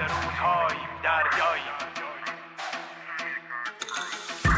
رودهاییم دریاییم.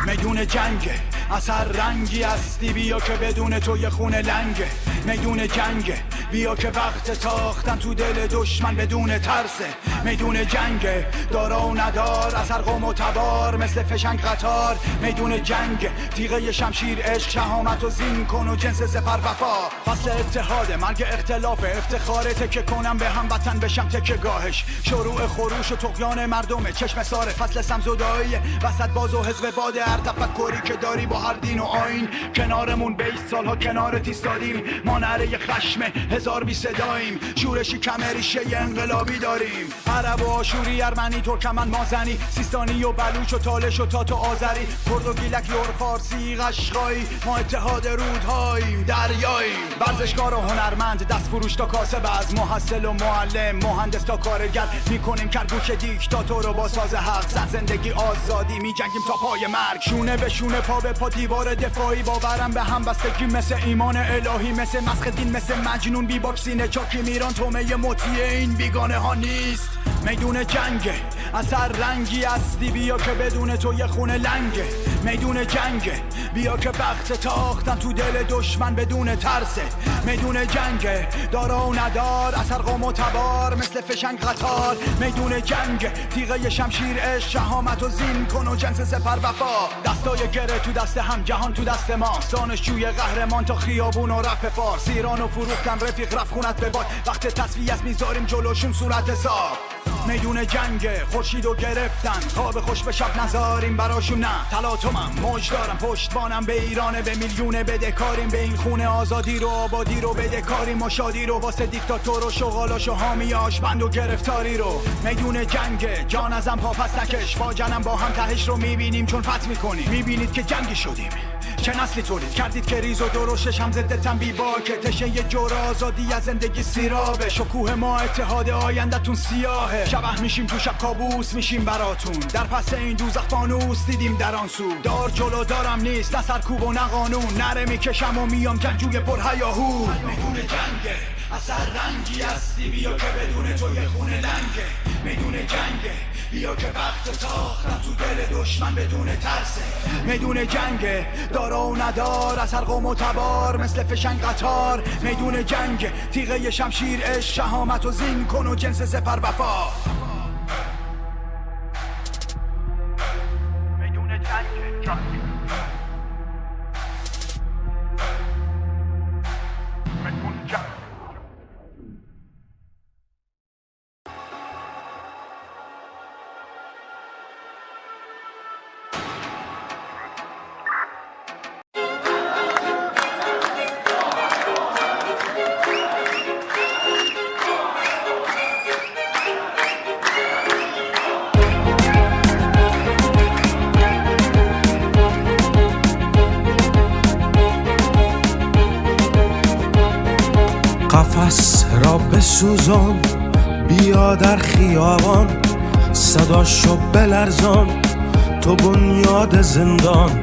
میدون جنگه اثر رنگی هستی، بیا که بدون تو یه خونه لنگه. میدون جنگه بیا که وقت تاختن تو دل دشمن بدون ترسه. میدون جنگه دارا و ندار، اثر قوم و تبار مثل فشنگ قطار. میدون جنگه تیغه شمشیر عشق، شهامت و زین کن و جنس سپر وفا. فصل اتحاده مرگ اختلاف افتخاره، تکه کنم به هم وطن بشم تکه گاهش. شروع خروش و طغیان مردمه چشم ساره، فصل سمزدایی وسط باز و حزب باده. هر تفکری که داری با هر دین و آیین کنارمون بیست، سالها کنارت ایستادیم. ما نعره خشم هزار بی صداییم، شورشی کم ریشه انقلابی داریم. عرب و آشوری، ارمنی، ترکمن، مازنی، سیستانی و بلوچ و تالش و تات و آذری، کرد و گیلک، لور، فارسی، قشقایی. ما اتحاد رودهاییم دریاییم. ورزشکار و هنرمند، دست فروش تا کاسب، از محصل و معلم، مهندس تا کارگر، میکنیم کرگوش دیکتاتور رو با ساز حق. زن زندگی آزادی، میجنگیم تا پای مرگ. شونه به شونه پا به پا دیوار دفاعی، باورم به هم بستگی مثل ایمان الهی، مثل مسخ دین، مثل مجنون بی باکسینه چاکی میران. تومه مطیع این بیگانه ها نیست. میدون جنگه اثر رنگی هستی، بیا که بدون تو یه خونه لنگه. میدون جنگه بیا که وقت تاختن تو دل دشمن بدون ترسه. میدون جنگه دارا و ندار، اثر قوم و تبار مثل فشنگ قطار. میدون جنگه تیغه شمشیر عشق، شهامت و زین کن و جنس سپر وفا. دستای گره تو دست هم، جهان تو دست ما. دانشجوی قهرمان تا خیابون و رپ فارس، ایران و فروختن رفیق رفت خونت به باد. وقت تصفیه است میذاریم جلوشون صورت حساب. میدون جنگه خورشیدو گرفتن، خواب خوش به شب نذاریم براشون. نه تلاطمم موج دارم، پشتبانم به ایرانه، به میلیونه بدهکاریم. به این خونه آزادی رو آبادی رو بدهکاریم، و شادی رو واسه دیکتاتور و شغالاش و حامیاش، بند و گرفتاری رو. میدون جنگه جان ازم پا پس نکش، با جنم با هم تهش رو میبینیم چون فتح میکنیم. میبینید که جنگی شدیم، چه نسلی تولید کردید که ریز و درشتش هم ضد تنبی باکه. تشه یه جور آزادی از زندگی سیرابه، شکوه ما اتحاد آینده‌تون سیاهه. شبح میشیم تو شب، کابوس میشیم براتون، در پس این دوزخ فانوس دیدیم در آن سو. دار جلو دارم نیست، نه سرکوب و نه قانون، نره میکشم و میام جنگجوی پر هیاهو. میدون جنگه اثر رنگی هستی، بیا که بدون تو یه خونه لنگه. میدون جنگه بیا که وقت تاختن تو دل دشمن بدون ترسه. میدون جنگه دارا و ندار، اثر قوم و تبار مثل فشنگ قطار. میدون جنگه تیغه شمشیر عشق، شهامت و زین کن و جنس سپر وفا. میدون جنگه میدون جنگه. قفس را بسوزان، بیا در خیابان، صداشو بلرزان، تو بنیاد زندان.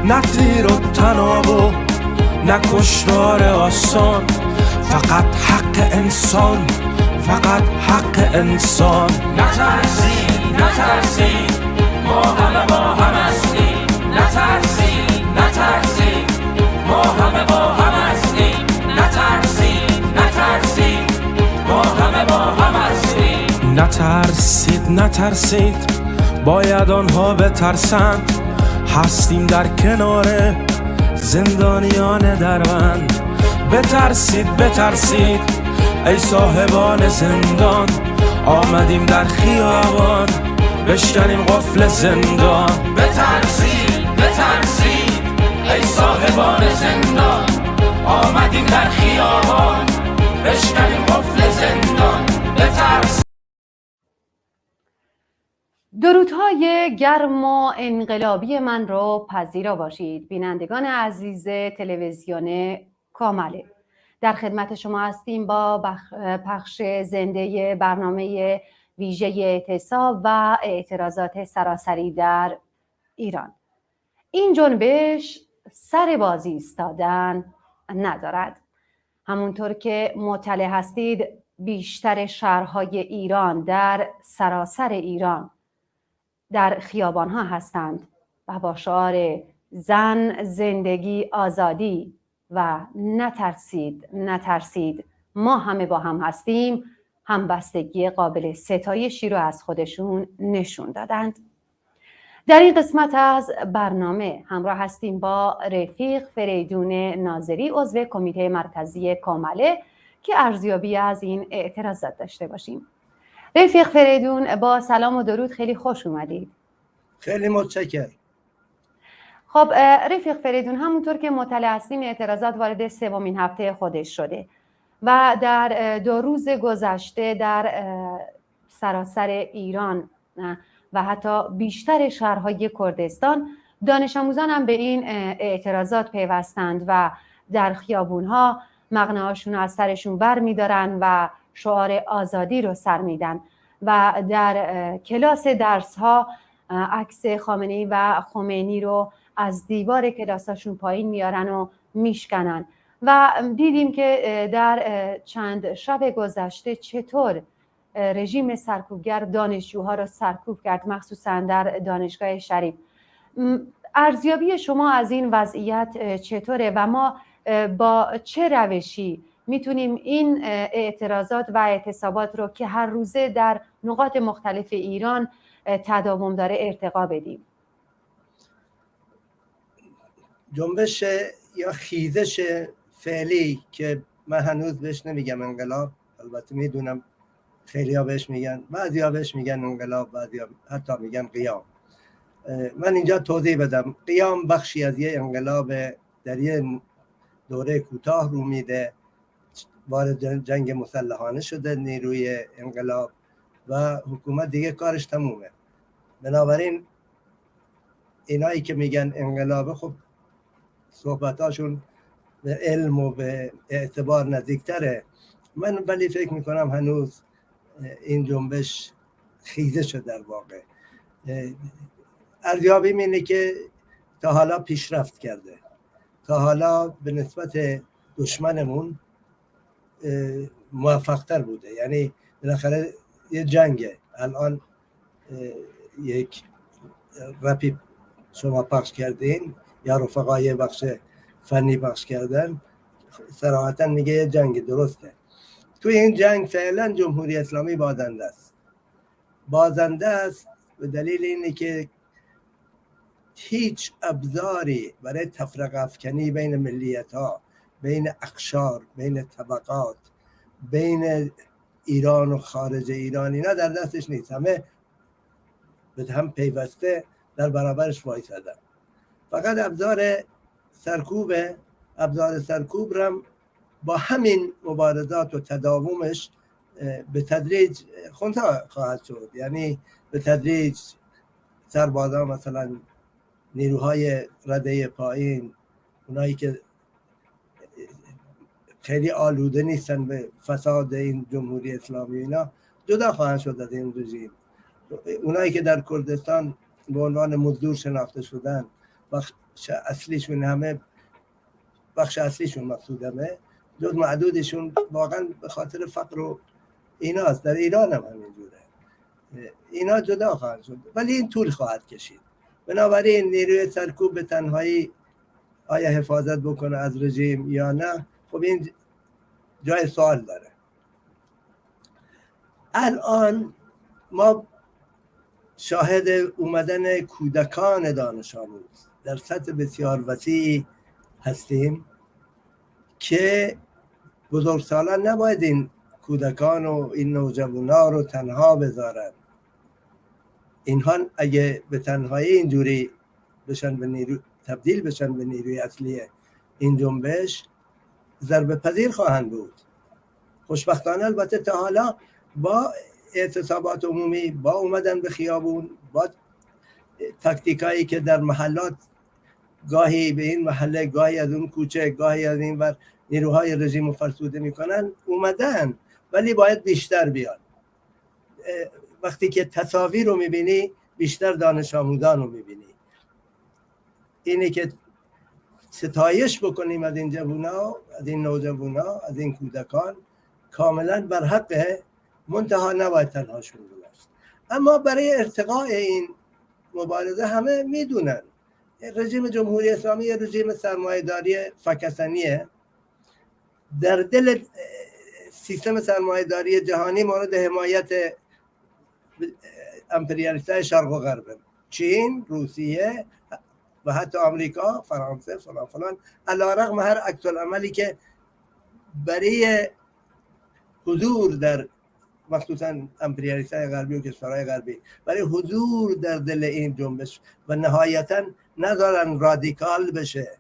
نه تیر و تناب و نه کشتار آسان، فقط حق انسان، فقط حق انسان. نترسید نترسید، ما همه با هم هستیم. نترسید نترسید، ما همه با هم هستیم. نترسید نترسید، ما همه با هم هستیم. نترسید نترسید، باید آنها بترسند. هستیم در کنار زندانیان دربند. بترسید بترسید ای صاحبان زندان، آمدیم در خیابان بشکنیم قفل زندان. بترسید بترسید ای صاحبان زندان، آمدیم در خیابان بشکنیم قفل زندان. بترسید. درودهای گرم و انقلابی من رو پذیرا باشید بینندگان عزیز تلویزیون کامله. در خدمت شما هستیم با پخش زنده برنامه ویژه اعتصاب و اعتراضات سراسری در ایران. این جنبش سر بازی ایستادن ندارد. همونطور که مطلع هستید بیشتر شهرهای ایران، در سراسر ایران در خیابانها هستند و با شعار زن، زندگی، آزادی و نترسید نترسید ما همه با هم هستیم، همبستگی قابل ستایشی رو از خودشون نشون دادند. در این قسمت از برنامه همراه هستیم با رفیق فریدون ناظری، عضو کمیته مرکزی کامله، که ارزیابی از این اعتراضات داشته باشیم. رفیق فریدون، با سلام و درود، خیلی خوش اومدید. خیلی متشکرم. خب رفیق فریدون، همونطور که مطلع هستیم اعتراضات وارد سومین هفته خودش شده و در 2 روز گذشته در سراسر ایران و حتی بیشتر شهرهای کردستان دانش آموزان هم به این اعتراضات پیوستند و در خیابونها مقنعهاشون از سرشون بر میدارن و شعار آزادی رو سر میدن و در کلاس درس ها عکس خامنه‌ای و خمینی رو از دیوار کلاساشون پایین میارن و میشکنن و دیدیم که در چند شب گذشته چطور رژیم سرکوبگر دانشجوها رو سرکوب کرد، مخصوصا در دانشگاه شریف. ارزیابی شما از این وضعیت چطوره و ما با چه روشی میتونیم این اعتراضات و اعتصابات رو که هر روزه در نقاط مختلف ایران تداوم داره ارتقا بدیم؟ جنبش یا خیزش فعلی که من هنوز بهش نمیگم انقلاب، البته میدونم خیلی ها بهش میگن، بعضی ها بهش میگن انقلاب، بعضی ها حتی میگن قیام. من اینجا توضیح بدم. قیام بخشی از یه انقلاب در یه دوره کوتاه رو میده، وارد جنگ مسلحانه شده نیروی انقلاب و حکومت دیگه کارش تمومه. بنابراین اینایی که میگن انقلابه، خب صحبتاشون به علم و به اعتبار نزدیکتره. من ولی فکر میکنم هنوز این جنبش خیزه شده. در واقع ارزیابیم اینه که تا حالا پیشرفت کرده، تا حالا به نسبت دشمنمون موفقتر بوده. یعنی بالاخره یه جنگه. الان یک رپی شما پخش کردین یا رفقای بخش فنی پخش کردن، صراحتا میگه یه جنگ، درسته. توی این جنگ فعلا جمهوری اسلامی بازنده است به دلیل اینه که هیچ ابزاری برای تفرقه افکنی بین ملیت ها، بین اقشار، بین طبقات، بین ایران و خارج ایران، اینا در دستش نیست. همه به هم پیوسته در برابرش وایسادن. فقط ابزار سرکوب رم با همین مبارزات و تداومش به تدریج خونده خواهد شد. یعنی به تدریج سربازان، مثلا نیروهای رده پایین، اونایی که خیلی آلوده نیستن به فساد این جمهوری اسلامی، اینا جدا خواهند شد از این رژیم. اونایی که در کردستان به عنوان مزدور شناخته شدن، بخش اصلیشون مقصودمه، جز معدودشون واقعا به خاطر فقر و ایناست. در ایران هم همینجوره. اینا جدا خواهند شد ولی این طول خواهد کشید. بنابراین نیروی سرکوب به تنهایی آیا حفاظت بکنه از رژیم یا نه، خب این جای سوال داره. الان ما شاهد اومدن کودکان دانش آموز در سطح بسیار وسیعی هستیم که بزرگسالان نباید این کودکان و این نوجوانا رو تنها بذارن. اینها اگه به تنهایی اینجوری بشن به نیرو، تبدیل بشن به نیروی اصلی این جنبش، ضربه پذیر خواهند بود. خوشبختانه البته تا حالا با اعتصابات عمومی، با اومدن به خیابون، با تاکتیکایی که در محلات گاهی به این محله، گاهی از اون کوچه، گاهی از این ور نیروهای رژیم فرسوده میکنن، اومدن، ولی باید بیشتر بیان. وقتی که تصاویر رو میبینی بیشتر دانش آموزان رو میبینی. اینه که ستایش بکنیم از این جوونا، از این نوجوانا، از این کودکان، کاملا بر حقه، منتها نباید تنهاشون گذاشت. اما برای ارتقاء این مبارزه همه میدونن رژیم جمهوری اسلامی رژیم سرمایه‌داری فکستانیه، در دل سیستم سرمایه‌داری جهانی مورد حمایت امپریالیست‌های شرق و غرب، چین، روسیه و حتی آمریکا، فرانسه، فلان علیرغم هر عکس العملی که برای حضور در مخصوصا امپریالیست‌های غربی و کشورهای غربی برای حضور در دل این جنبش و نهایتاً ندارن رادیکال بشه،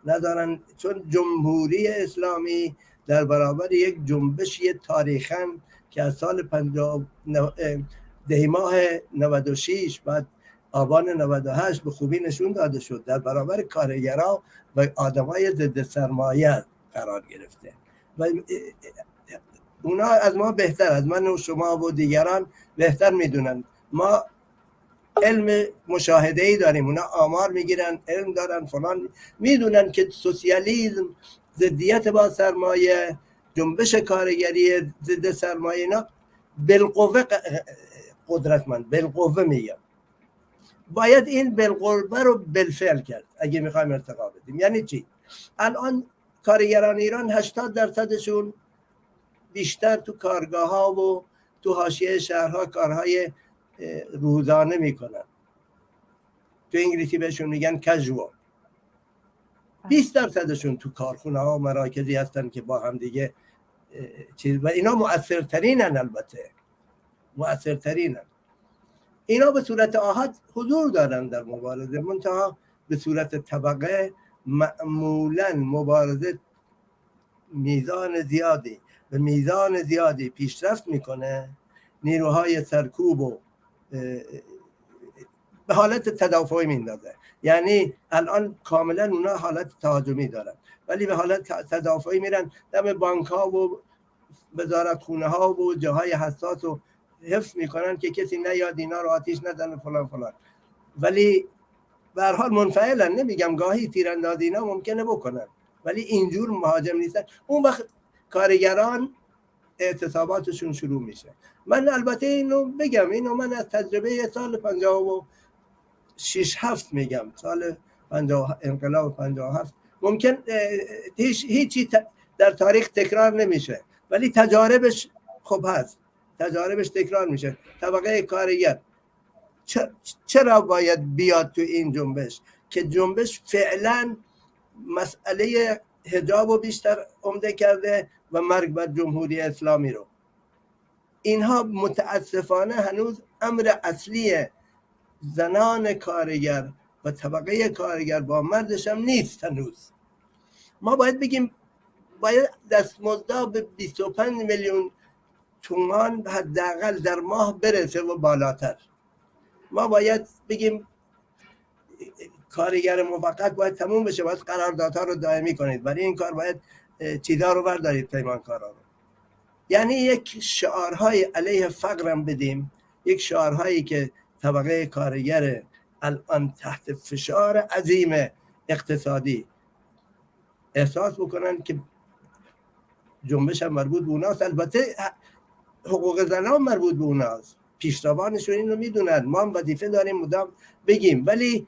ندارن، چون جمهوری اسلامی در برابر یک جنبشی تاریخاً که از سال 50 دی‌ماه 96 بعد آبان 98 به خوبی نشون داده شد، در برابر کارگرها و آدمای ضد سرمایه قرار گرفته و اونا از ما بهتر، از من و شما و دیگران بهتر میدونن. ما علم مشاهده‌ای داریم، اونا آمار میگیرن، علم دارن، فلان، میدونن که سوسیالیسم، ضدیت با سرمایه، جنبش کارگری ضد سرمایه، اینا بالقوه قدرتمند، بالقوه میگم. باید این بالقوه رو بالفعل کرد اگه میخوایم ارتقا بدیم. یعنی چی؟ الان کارگران ایران 80%شون بیشتر تو کارگاه ها و تو حاشیه شهرها کارهای روزانه میکنن، تو انگلیسی بهشون میگن کژوال. 20%شون تو کارخونه ها و مراکزی هستن که با هم دیگه چیز، و اینا مؤثرترینن، البته مؤثرترینن. اینا به صورت آحاد حضور دارن در مبارزه، منتها به صورت طبقه معمولا مبارزه به میزان زیادی پیشرفت میکنه، نیروهای سرکوب و به حالت تدافعی میندازه. یعنی الان کاملا اونا حالت تهاجمی دارن ولی به حالت تدافعی میرن، دم بانک ها و وزارت خونه ها و جاهای حساس رو حفظ میکنن که کسی نیاد اینا رو آتیش نزنه فلان. ولی به هر حال منفعلن، نمیگم گاهی تیراندازی اینا ممکنه بکنن ولی اینجور مهاجم نیستن. اون وقت کارگران اعتصاباتشون شروع میشه. من البته اینو بگم، اینو من از تجربه سال 56-7 میگم، سال 50 انقلاب 57 ممکن هیچی در تاریخ تکرار نمیشه ولی تجاربش خوب هست، تجاربش تکرار میشه. طبقه کارگر چرا باید بیاد تو این جنبش که جنبش فعلا مسئله حجاب رو بیشتر عمده کرده و مرگ بر جمهوری اسلامی رو. اینها متاسفانه هنوز امر اصلی زنان کارگر و طبقه کارگر با مردش هم نیست هنوز. ما باید بگیم باید دستمزد به 25 میلیون تومان حداقل در ماه برسه و بالاتر. ما باید بگیم کارگر موقت باید تموم بشه، باید قراردادها رو دائمی کنید، برای این کار باید چیزا رو بردارید، پیمانکارا رو. یعنی یک شعارهای علیه فقرم بدیم، یک شعارهایی که طبقه کارگر الان تحت فشار عظیم اقتصادی احساس بکنن که جنبش هم مربوط به اوناست. البته حقوق زنان مربوط به اوناست، پیشروانشون این رو میدونن، ما هم وظیفه داریم مدام بگیم. ولی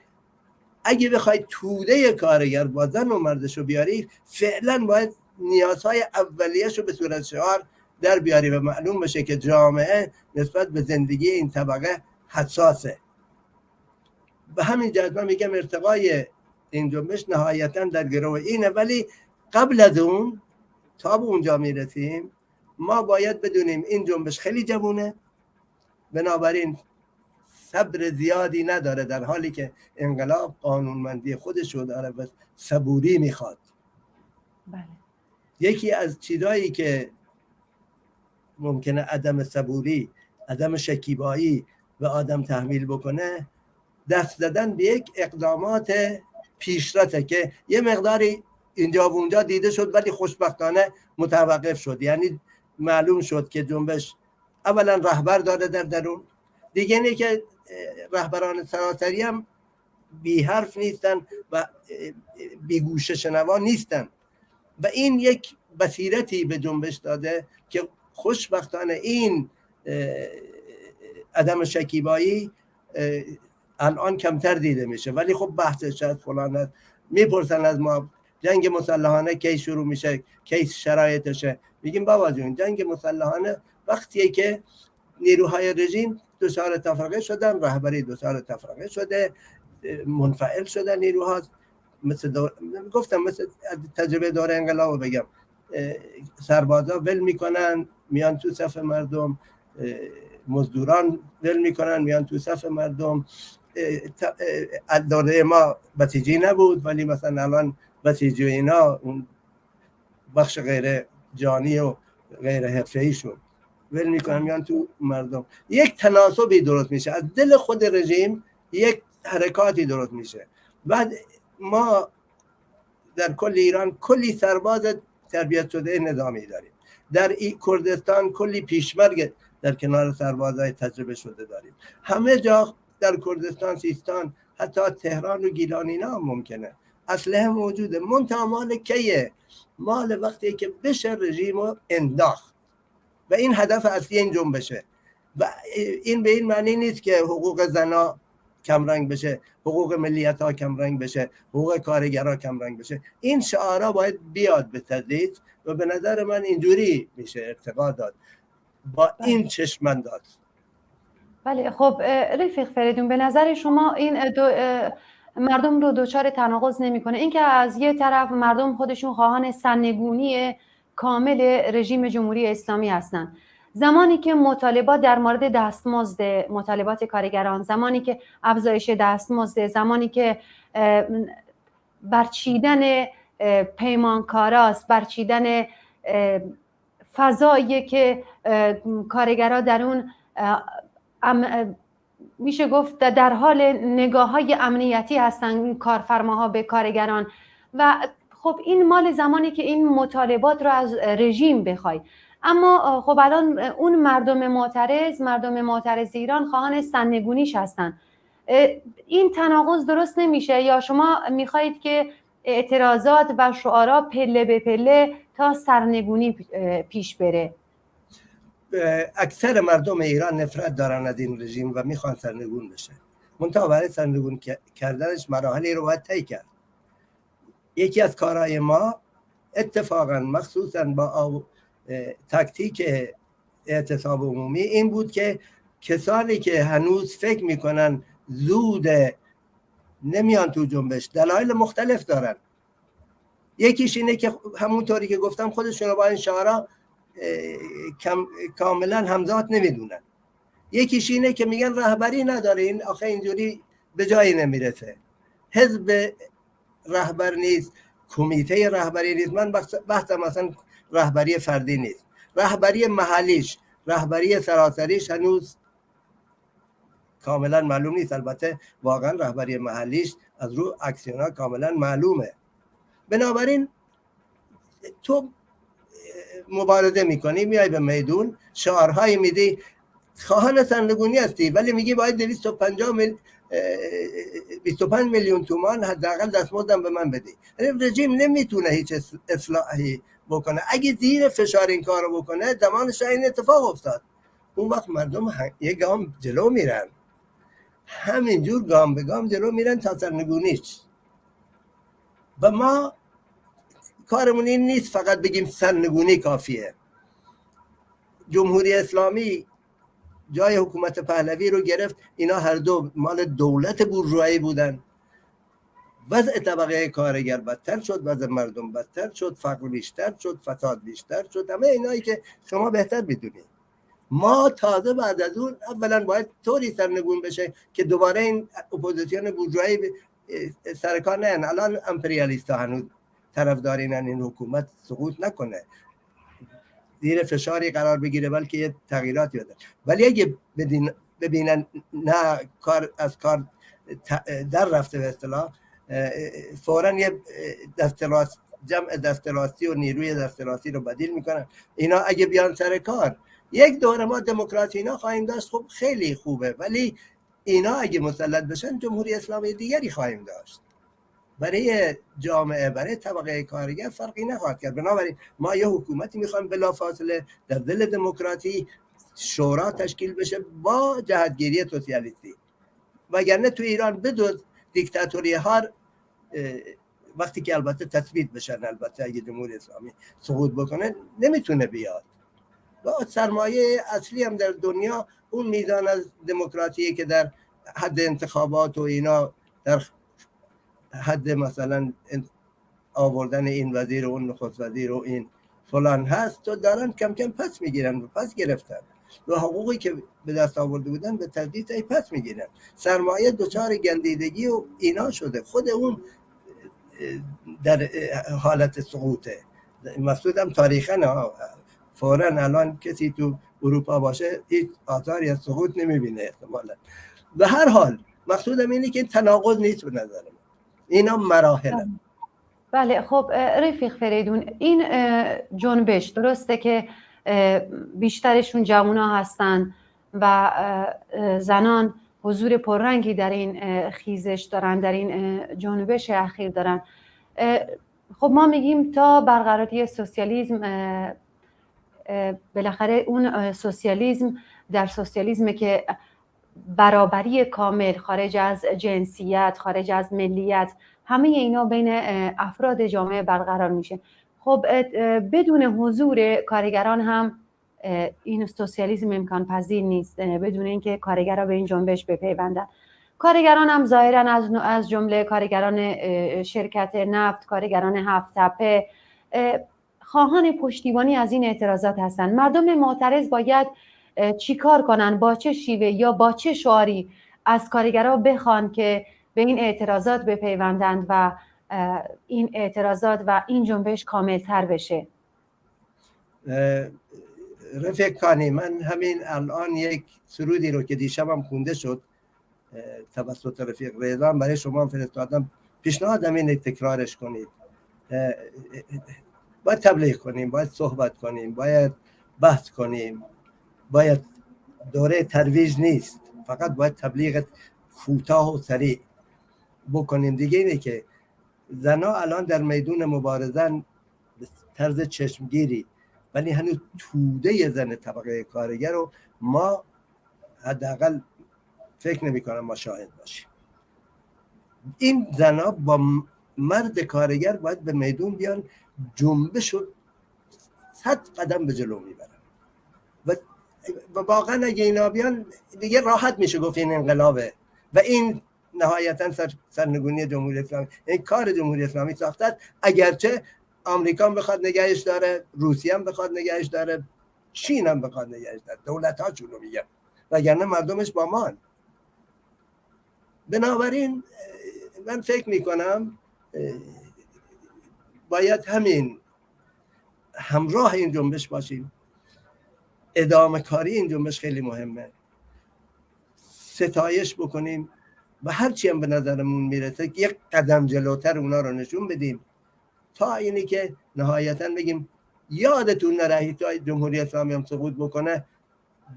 اگه بخوای توده کارگر با زن و مردش رو بیاری، فعلا باید نیازهای اولیه‌شو به صورت شعار در بیاری و معلوم بشه که جامعه نسبت به زندگی این طبقه حساسه. به همین جهت من میگم ارتقای این جنبش نهایتاً در گروه اینه، ولی قبل از اون تا به اونجا میرسیم ما باید بدونیم این جنبش خیلی جوونه، بنابراین صبر زیادی نداره، در حالی که انقلاب قانونمندی خودش رو داره و صبوری میخواد. بله. یکی از چیزایی که ممکنه عدم صبوری، عدم شکیبایی به آدم تحمیل بکنه، دست زدن به یک اقدامات پیشرفته که یه مقداری اینجا و اونجا دیده شد ولی خوشبختانه متوقف شد. یعنی معلوم شد که جنبش اولا رهبر داره در درون، دیگه اینه که رهبران سراسری هم بی حرف نیستن و بی گوشه شنوا نیستن و این یک بصیرتی به جنبش داده که خوشبختانه این عدم شکیبایی الان کمتر دیده میشه. ولی خب بحثش از فلان است، میپرسن از ما جنگ مسلحانه کی شروع میشه، کی شرایطشه. میگیم بابا جون جنگ مسلحانه وقتیه که نیروهای رژیم دچار تفرقه شدن، رهبری دچار تفرقه شده، منفعل شدن نیروها. گفتم مثل تجربه دوره انقلاب بگم، سربازا ول میکنن میان تو صف مردم، مزدوران ول میکنن میان تو صف مردم. دوره ما بسیجی نبود، ولی مثلا الان بسیجی اینا اون بخش غیر جانی و غیر حرفه‌ای شد، ول میکنن میان تو مردم. یک تناسبی درست میشه، از دل خود رژیم یک حرکاتی درست میشه. بعد ما در کل ایران کلی سرباز تربیت شده نظامی داریم، در کردستان کلی پیشمرگ در کنار سربازای تجربه شده داریم، همه جا در کردستان، سیستان، حتی تهران و گیلان اینا هم ممکنه اسلحه موجوده. منتها مال کیه؟ مال وقتی که بشه رژیم رو انداخت و این هدف اصلی این جنبشه. و این به این معنی نیست که حقوق زنا کمرنگ بشه، حقوق ملیت ها کمرنگ بشه، حقوق کارگرها کمرنگ بشه. این شعارها باید بیاد به تدریج و به نظر من اینجوری میشه ارتقا داد، با این چشمانداز. بله خب رفیق فریدون، به نظر شما این مردم رو دچار تناقض نمیکنه اینکه از یه طرف مردم خودشون خواهان سرنگونی کامل رژیم جمهوری اسلامی هستن، زمانی که مطالبات در مورد دستمزد، مطالبات کارگران، زمانی که افزایش دستمزد، زمانی که برچیدن پیمانکاراست، برچیدن فضایی که کارگرها در اون میشه گفت در حال نگاه‌های امنیتی هستن کارفرماها به کارگران. و خب این مال زمانی که این مطالبات رو از رژیم بخوای. اما خب الان اون مردم معترض ایران خواهان سرنگونیش هستن. این تناقض درست نمیشه؟ یا شما میخواهید که اعتراضات و شعارا پله به پله تا سرنگونی پیش بره؟ اکثر مردم ایران نفرت دارن از این رژیم و میخوان سرنگون بشه. منتها برای سرنگون کردنش مراحلی رو باید طی کرد. یکی از کارهای ما اتفاقا مخصوصا با تاکتیک اعتصاب عمومی این بود که کسانی که هنوز فکر میکنن زود نمیان تو جنبش، دلایل مختلف دارن. یکیش اینه که همونطوری که گفتم خودشون رو با این شعارا کاملا همزاد نمیدونن. یکیش اینه که میگن رهبری نداره، این آخه اینجوری به جایی نمیرسه، حزب رهبر نیست، کمیته رهبری نیست. من بحثم مثلا رهبری فردی نیست، رهبری محلیش، رهبری سراسریش هنوز کاملا معلوم نیست. البته واقعا رهبری محلیش از رو اکسیونا کاملا معلومه. بنابراین تو مبارزه میکنی، میای به میدون، شعارهای میدی، خواهان سرنگونی هستی، ولی میگی باید 25 میلیون تومان حداقل دستمزدم به من بدی. رژیم نمیتونه هیچ اصلاحی بکنه. اگه زیر فشار این کارو بکنه زمانش این اتفاق افتاد. اون وقت مردم یک گام جلو میرن، همینجور گام به گام جلو میرن تا سرنگونیش. و ما کارمون این نیست فقط بگیم سرنگونی کافیه. جمهوری اسلامی جای حکومت پهلوی رو گرفت، اینا هر دو مال دولت بورژوایی بودن. وضع طبقه کارگر بدتر شد، وضع مردم بدتر شد، فقر بیشتر شد، فساد بیشتر شد، همه اینایی که شما بهتر بدونید. ما تازه بعد از اون اولا باید طوری سرنگون بشه که دوباره این اپوزیسیون بورژوایی سرکار نه. الان امپریالیستا هنوز طرفدارینن این حکومت سقوط نکنه، زیر فشاری قرار بگیره، بلکه یه تغییراتی بده. ولی اگه ببینن نه کار از کار در رفته به اصطلاح، فوراً یه جمع دستراستی و نیروی دستراستی رو بدیل میکنن. اینا اگه بیان سر کار یک دوره ما دموکراسی اینا خواهیم داشت، خب خیلی خوبه. ولی اینا اگه مسلط بشن جمهوری اسلامی دیگری خواهیم داشت. برای جامعه، برای طبقه کارگر فرقی نخواهد کرد. بنابراین ما یه حکومتی میخوایم بلافاصله در دل دموکراسی شورا تشکیل بشه با جهتگیری سوسیالیستی، وگرنه تو ایران بدون دیکتاتوری ها وقتی که البته تثبیت بشن، البته اگه جمهوری اسلامی سقوط بکنه نمیتونه بیاد. و سرمایه اصلی هم در دنیا اون میزان از دموکراسی که در حد انتخابات و اینا، در حد مثلا آوردن این وزیر و اون نخست وزیر و این فلان هست، و دارن کم کم پس میگیرن و پس گرفتن و حقوقی که به دست آورده بودن به تدریج پس میگیرن. سرمایه دچار گندیدگی و اینا شده، خود اون در حالت سقوطه. مقصودم تاریخا فوراً الان کسی تو اروپا باشه هیچ آثاری از سقوط نمیبینه احتمالاً. به هر حال مقصودم اینه که این تناقض نیست به نظر من، اینا مراحل. بله خب رفیق فریدون، این جنبش درسته که بیشترشون جوونا هستن و زنان حضور پررنگی در این خیزش دارن، در این جنبش اخیر دارن. خب ما میگیم تا برقراری سوسیالیسم، بالاخره اون سوسیالیسم در سوسیالیسم که برابری کامل خارج از جنسیت، خارج از ملیت، همه اینا بین افراد جامعه برقرار میشه. خب بدون حضور کارگران هم این سوسیالیسم امکان پذیر نیست، بدون اینکه کارگرها به این جنبش بپیوندن. کارگران هم ظاهرا از جمله کارگران شرکت نفت، کارگران هفت تپه خواهان پشتیبانی از این اعتراضات هستند. مردم معترض باید چیکار کنن، با چه شیوه یا با چه شعاری از کارگرها بخوان که به این اعتراضات بپیوندند و این اعتراضات و این جنبش کاملتر بشه؟ رفیق کانی، من همین الان یک سرودی رو که دیشبم خونده شد توسط رفیق رضا برای شما فرستادم، پیشنهادم اینه تکرارش کنید. باید تبلیغ کنیم، باید صحبت کنیم، باید بحث کنیم، باید دوره ترویج نیست، فقط باید تبلیغ کوتاه و سریع بکنیم. دیگه اینه که زنها الان در میدون مبارزن به طرز چشمگیری، ولی هنوز توده زن طبقه کارگر رو ما حداقل فکر نمی کنم ما شاهد باشیم. این زنها با مرد کارگر باید به میدون بیان، جنبش رو 100 قدم به جلو میبرن و واقعا اگه اینا بیان دیگه راحت میشه گفت این انقلابه و این نهایتا سرنگونی جمهوری اسلامی، این کار جمهوری اسلامی ساخته است. اگرچه آمریکا هم بخواد نگهش داره، روسیه هم بخواد نگهش داره، چین هم بخواد نگهش داره، دولت ها چون رو میگن، وگرنه مردمش با مان. بنابراین من فکر میکنم باید همین همراه این جنبش باشیم. ادامه کاری این جنبش خیلی مهمه، ستایش بکنیم و هرچی هم به نظرمون میرسه یک قدم جلوتر اونا رو نشون بدیم تا اینی که نهایتا بگیم یادتون نره تا جمهوری اسلامی هم سقوط بکنه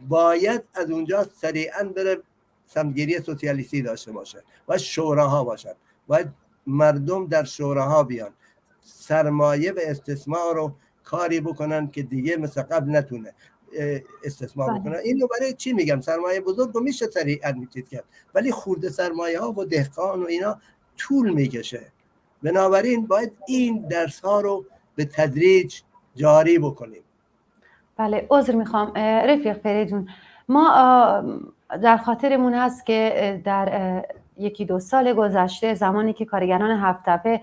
باید از اونجا سریعا بره سمتگیری سوسیالیستی داشته باشه و شوراها باشن، باید مردم در شوراها بیان، سرمایه و استثمار رو کاری بکنن که دیگه مثل قبل نتونه استثمار بکنن. اینو برای چی میگم؟ سرمایه بزرگ رو میشه سریعا میتید کرد، ولی خورده سرمایه ها و دهقان و اینا طول میکشه. بنابراین باید این درس ها رو به تدریج جاری بکنیم. بله عذر میخوام رفیق فریدون، ما در خاطرمون هست که در 1-2 سال گذشته زمانی که کارگران هفت تپه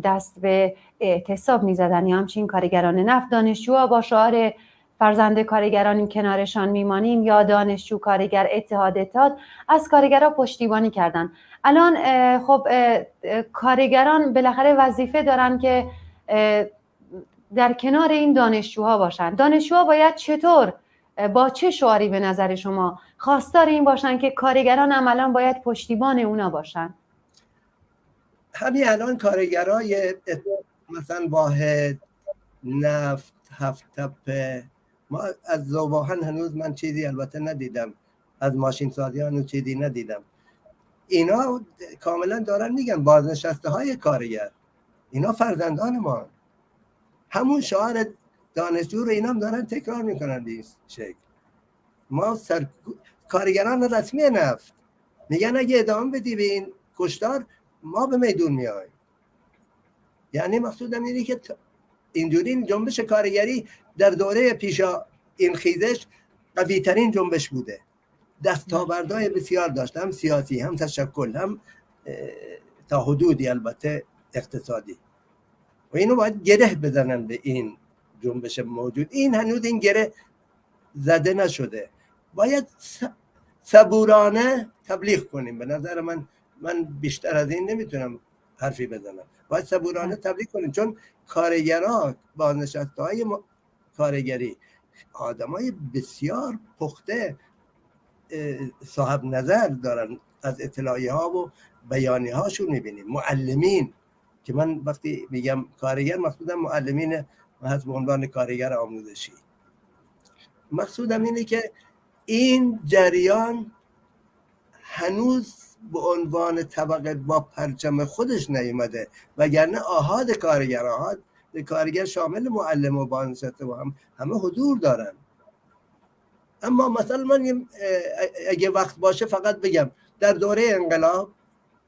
دست به اعتصاب میزدن یا همچنین کارگران نفت، دانشجوها با شعار فرزند کارگرانیم کنارشان میمانیم یا دانشجو کارگر اتحاد از کارگرها پشتیبانی کردن. الان خب کارگران بالاخره وظیفه دارن که در کنار این دانشجوها باشن. دانشجوها باید چطور، با چه شعاری به نظر شما خواستار این باشن که کارگران عملا باید پشتیبان اونا باشن؟ همین الان کارگرای مثلا واحد، نفت، هفت تپه، ما از ذوباهن هنوز من چیزی البته ندیدم، از ماشین سازی هنوز چیزی ندیدم. اینا کاملا دارن میگن بازنشسته های کارگر، اینا فرزندان ما، همون شعار دانشجو رو اینا هم دارن تکرار میکنن به این شکل. ما کارگران رسمی نفت میگن اگه ادامه بدی به این کشتار ما به میدون میایم. یعنی مقصودم اینه که اینجوری جنبش کارگری در دوره پیشا این خیزش قوی ترین جنبش بوده، دستاوردهای بسیار داشت، هم سیاسی هم تشکل هم تا حدودی البته اقتصادی، و اینو باید گره بزنن به این جنبش موجود. این هنوز این گره زده نشده، باید صبورانه تبلیغ کنیم. به نظر من بیشتر از این نمیتونم حرفی بزنم، باید صبورانه تبلیغ کنیم، چون کارگرها بازنشسته های کارگری آدمای بسیار پخته صاحب نظر دارن، از اطلاعیه ها و بیانیه هاشون میبینیم. معلمین که من وقتی میگم کارگر مقصودم معلمین محض به عنوان کارگر آموزشی، مقصودم اینه که این جریان هنوز به عنوان طبقه با پرچم خودش نیومده، وگرنه آحاد کارگر شامل معلم و بازنشسته و همه حضور دارن. اما مثلا من اگه وقت باشه فقط بگم در دوره انقلاب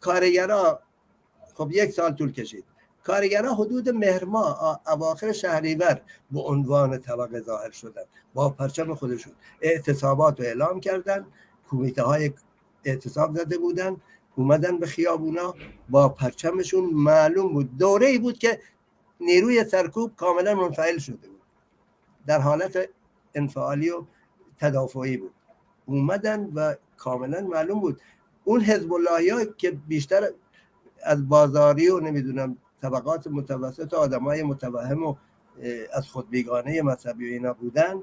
کارگرها خب 1 سال طول کشید، کارگرها حدود مهر ماه اواخر شهریور به عنوان طبقه ظاهر شدن، با پرچم خودشون اعتصابات رو اعلام کردن، کمیته های اعتصاب زده بودن، اومدن به خیابونا با پرچمشون. معلوم بود دوره‌ای بود که نیروی سرکوب کاملا منفعل شده بود، در حالت انفعالی و تدافعی بود، اومدن و کاملا معلوم بود اون حزب اللهی‌ها که بیشتر از بازاری و نمیدونم طبقات متوسط و آدمای متوهم و از خود بیگانه مذهبی و اینا بودن،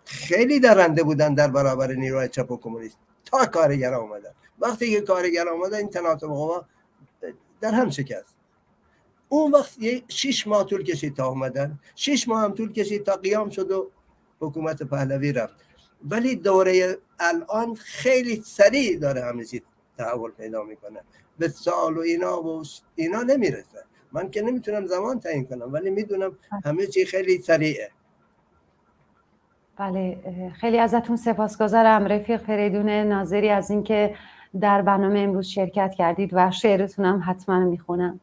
خیلی درنده بودن در برابر نیروهای چپ و کمونیست تا کارگرها اومدن. وقتی که کارگرها اومدن این تناسب قوا در هم شکست. اون وقت 6 ماه طول کشید تا اومدن، 6 ماه هم طول کشید تا قیام شد و حکومت پهلوی رفت. ولی دوره الان خیلی سریع داره همه چیز تحول پیدا میکنه، به سال و اینا نمیرسه. من که نمیتونم زمان تعیین کنم، ولی میدونم همه چی خیلی سریعه. بله، خیلی ازتون سپاسگزارم رفیق فریدون ناظری از اینکه در برنامه امروز شرکت کردید و شعرتونم حتما میخونم.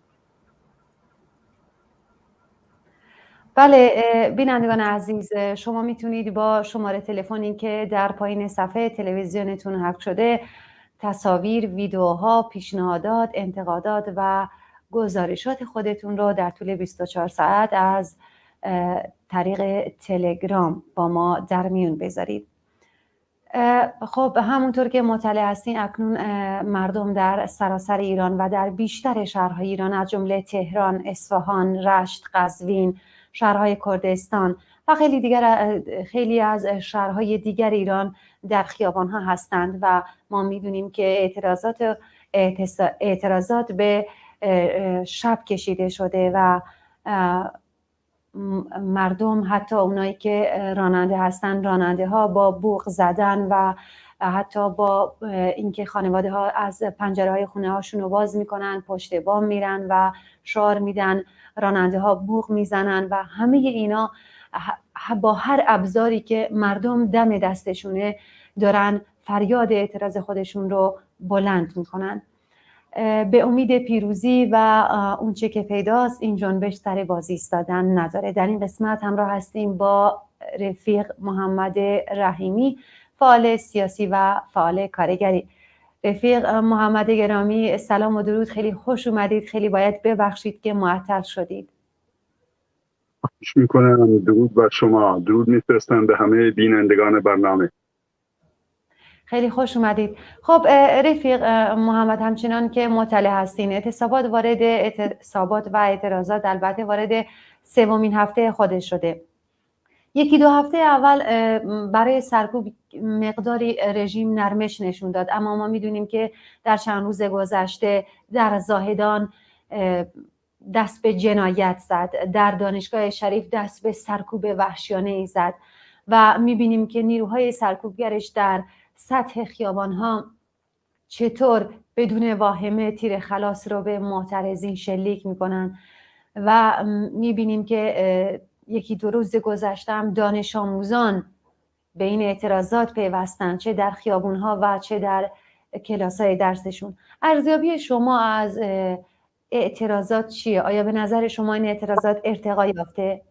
بله بینندگان عزیز، شما میتونید با شماره تلفنی که در پایین صفحه تلویزیونتون حک شده تصاویر، ویدیوها، پیشنهادات، انتقادات و گزارشات خودتون رو در طول 24 ساعت از طریق تلگرام با ما در میون بذارید. خب همونطور که مطلع هستین اکنون مردم در سراسر ایران و در بیشتر شهرهای ایران از جمله تهران، اصفهان، رشت، قزوین، شهرهای کردستان و خیلی از شهرهای دیگر ایران در خیابان‌ها هستند و ما می‌دونیم که اعتراضات به شب کشیده شده و مردم، حتی اونایی که راننده هستن، راننده ها با بوق زدن و حتی با اینکه خانواده ها از پنجره های خونه هاشون رو باز میکنن، پشت بام میرن و شعار میدن، راننده ها بوق میزنن و همه اینا با هر ابزاری که مردم دم دستشونه دارن فریاد اعتراض خودشون رو بلند میکنن. به امید پیروزی و اونچه که پیداست این جنبش سر باز ایستادن نداره. در این قسمت همراه هستیم با رفیق محمد رحیمی، فعال سیاسی و فعال کارگری. رفیق محمد گرامی سلام و درود، خیلی خوش اومدید. خیلی باید ببخشید که معطل شدید. خوش میکنم، درود بر شما، درود میفرستم به همه بینندگان برنامه. خیلی خوش اومدید. خب رفیق محمد، همچنان که مطلع هستین اعتصابات و اعتراضات البته وارد 3مین هفته خودش شده. 1-2 هفته اول برای سرکوب مقداری رژیم نرمش نشون داد، اما ما میدونیم که در چند روز گذشته در زاهدان دست به جنایت زد، در دانشگاه شریف دست به سرکوب وحشیانه ای زد و میبینیم که نیروهای سرکوبگرش در سطح خیابان‌ها چطور بدون واهمه تیر خلاص رو به معترضین شلیک میکنن و میبینیم که یکی دو روز گذشته هم دانش آموزان به این اعتراضات پیوستن، چه در خیابونها و چه در کلاس‌های درسشون. ارزیابی شما از اعتراضات چیه؟ آیا به نظر شما این اعتراضات ارتقا یافته؟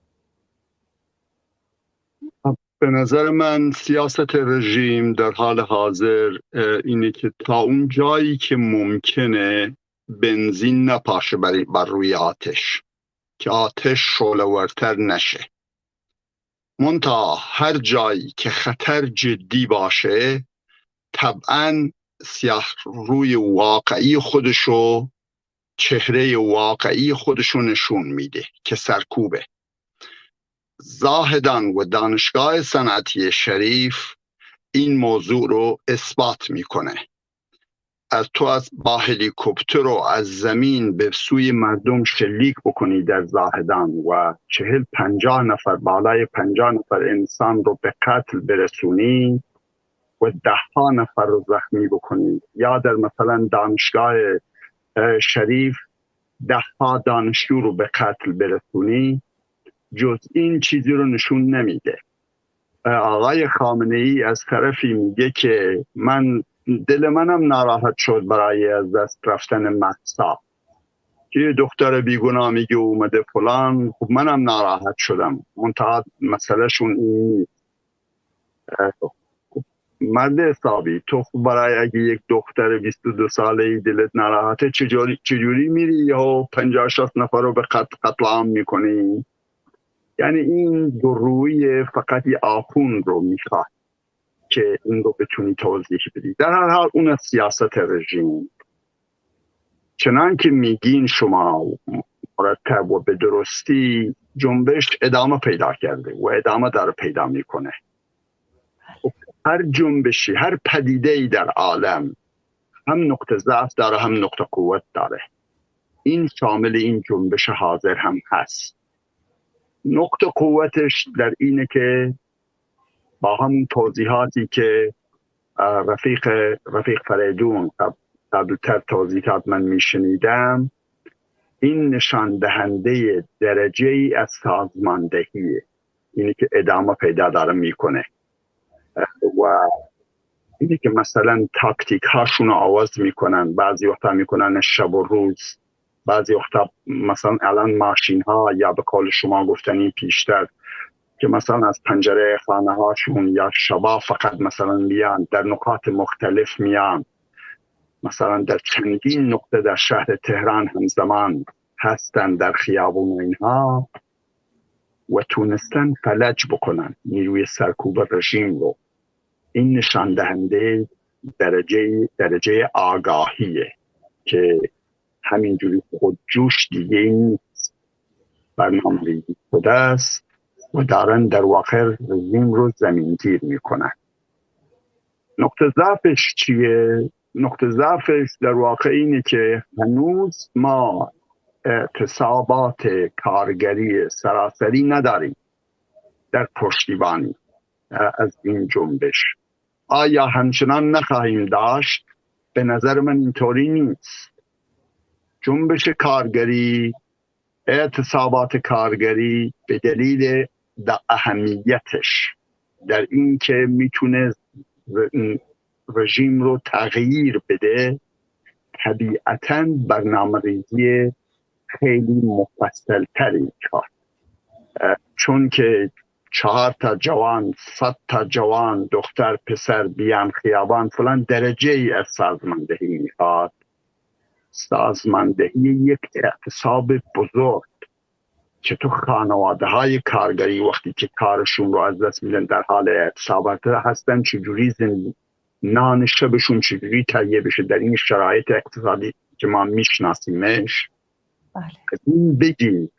به نظر من سیاست رژیم در حال حاضر اینه که تا اون جایی که ممکنه بنزین نپاشه بر روی آتش، که آتش شعله‌ورتر نشه. منتها هر جایی که خطر جدی باشه طبعاً سیاه روی واقعی خودشو، چهره واقعی خودشو نشون میده که سرکوبه. زاهدان و دانشگاه صنعتی شریف این موضوع رو اثبات میکنه. از با هلیکوپتر رو از زمین به سوی مردم شلیک بکنی در زاهدان و 40-50 نفر، بالای 50 نفر انسان رو به قتل برسونی و 10 نفر رو زخمی بکنی، یا در مثلا دانشگاه شریف 10 دانشجو رو به قتل برسونی، جز این چیزی رو نشون نمیده. آقای خامنه ای از طرفی میگه که دل منم ناراحت شد برای از دست رفتن مهسا، که دختر بیگناه میگه اومده فلان، خب منم ناراحت شدم، منتها مسئله شون این نیست. مرد حسابی تو برای اگه یک دختر 22 ساله دلت ناراحته چجوری میری یا 50-60 نفر رو به قتل عام میکنی؟ یعنی این دو روی فقط یه آخون رو میخواد که این رو بتونی توضیح بدی. در هر حال اون سیاست رژیم چنان که میگین شما مرتب و به درستی جنبش ادامه پیدا کرده و ادامه داره پیدا میکنه. هر جنبشی، هر پدیده‌ای در عالم هم نقطه ضعف داره هم نقطه قوت داره. این شامل این جنبش حاضر هم هست. نقطه قوتش در اینه که با همون توضیحاتی که رفیق فریدون قبلتر توضیحات من میشنیدم، این نشان دهنده درجه ای از سازماندهیه، اینی که ادامه پیدا داره میکنه و اینی که مثلا تاکتیک هاشون رو عوض میکنن، بعضی وقتا میکنن شب و روز، بعضی وقتا مثلا الان ماشین ها یا به قول شما گفتنی پیشتر که مثلا از پنجره خانه هاشون یا شبا فقط مثلا میان در نقاط مختلف میان، مثلا در چندین نقطه در شهر تهران همزمان هستن در خیابون و اینها و تونستن فلج بکنن نیروی سرکوب رژیم رو. این نشان دهنده درجه آگاهیه که همینجوری خودجوش دیگه نیست، برنامه‌ریزی شده است و دارن در واقع رژیم رو زمینگیر میکنن. نقطه ضعفش چیه؟ نقطه ضعفش در واقع اینه که هنوز ما اعتصابات کارگری سراسری نداریم در پشتیبانی از این جنبش. آیا همچنان نخواهیم داشت؟ به نظر من اینطوری نیست. جنبش کارگری، اعتصابات کارگری به دلیل اهمیتش در این که میتونه رژیم رو تغییر بده، طبیعتاً برنامه‌ریزی خیلی مفصل تری کرد، چون که 4 جوان 100 جوان دختر پسر بیان خیابان فلان درجه ای از سازماندهی میخواد. سازماندهی یک اعتصاب بزرگ که تو خانواده های کارگری وقتی که کارشون رو از دست میدن در حال اعتصابات هستن، چجوری نان شبشون چجوری تهیه بشه در این شرایط اقتصادی که ما میشناسیمش. این بگی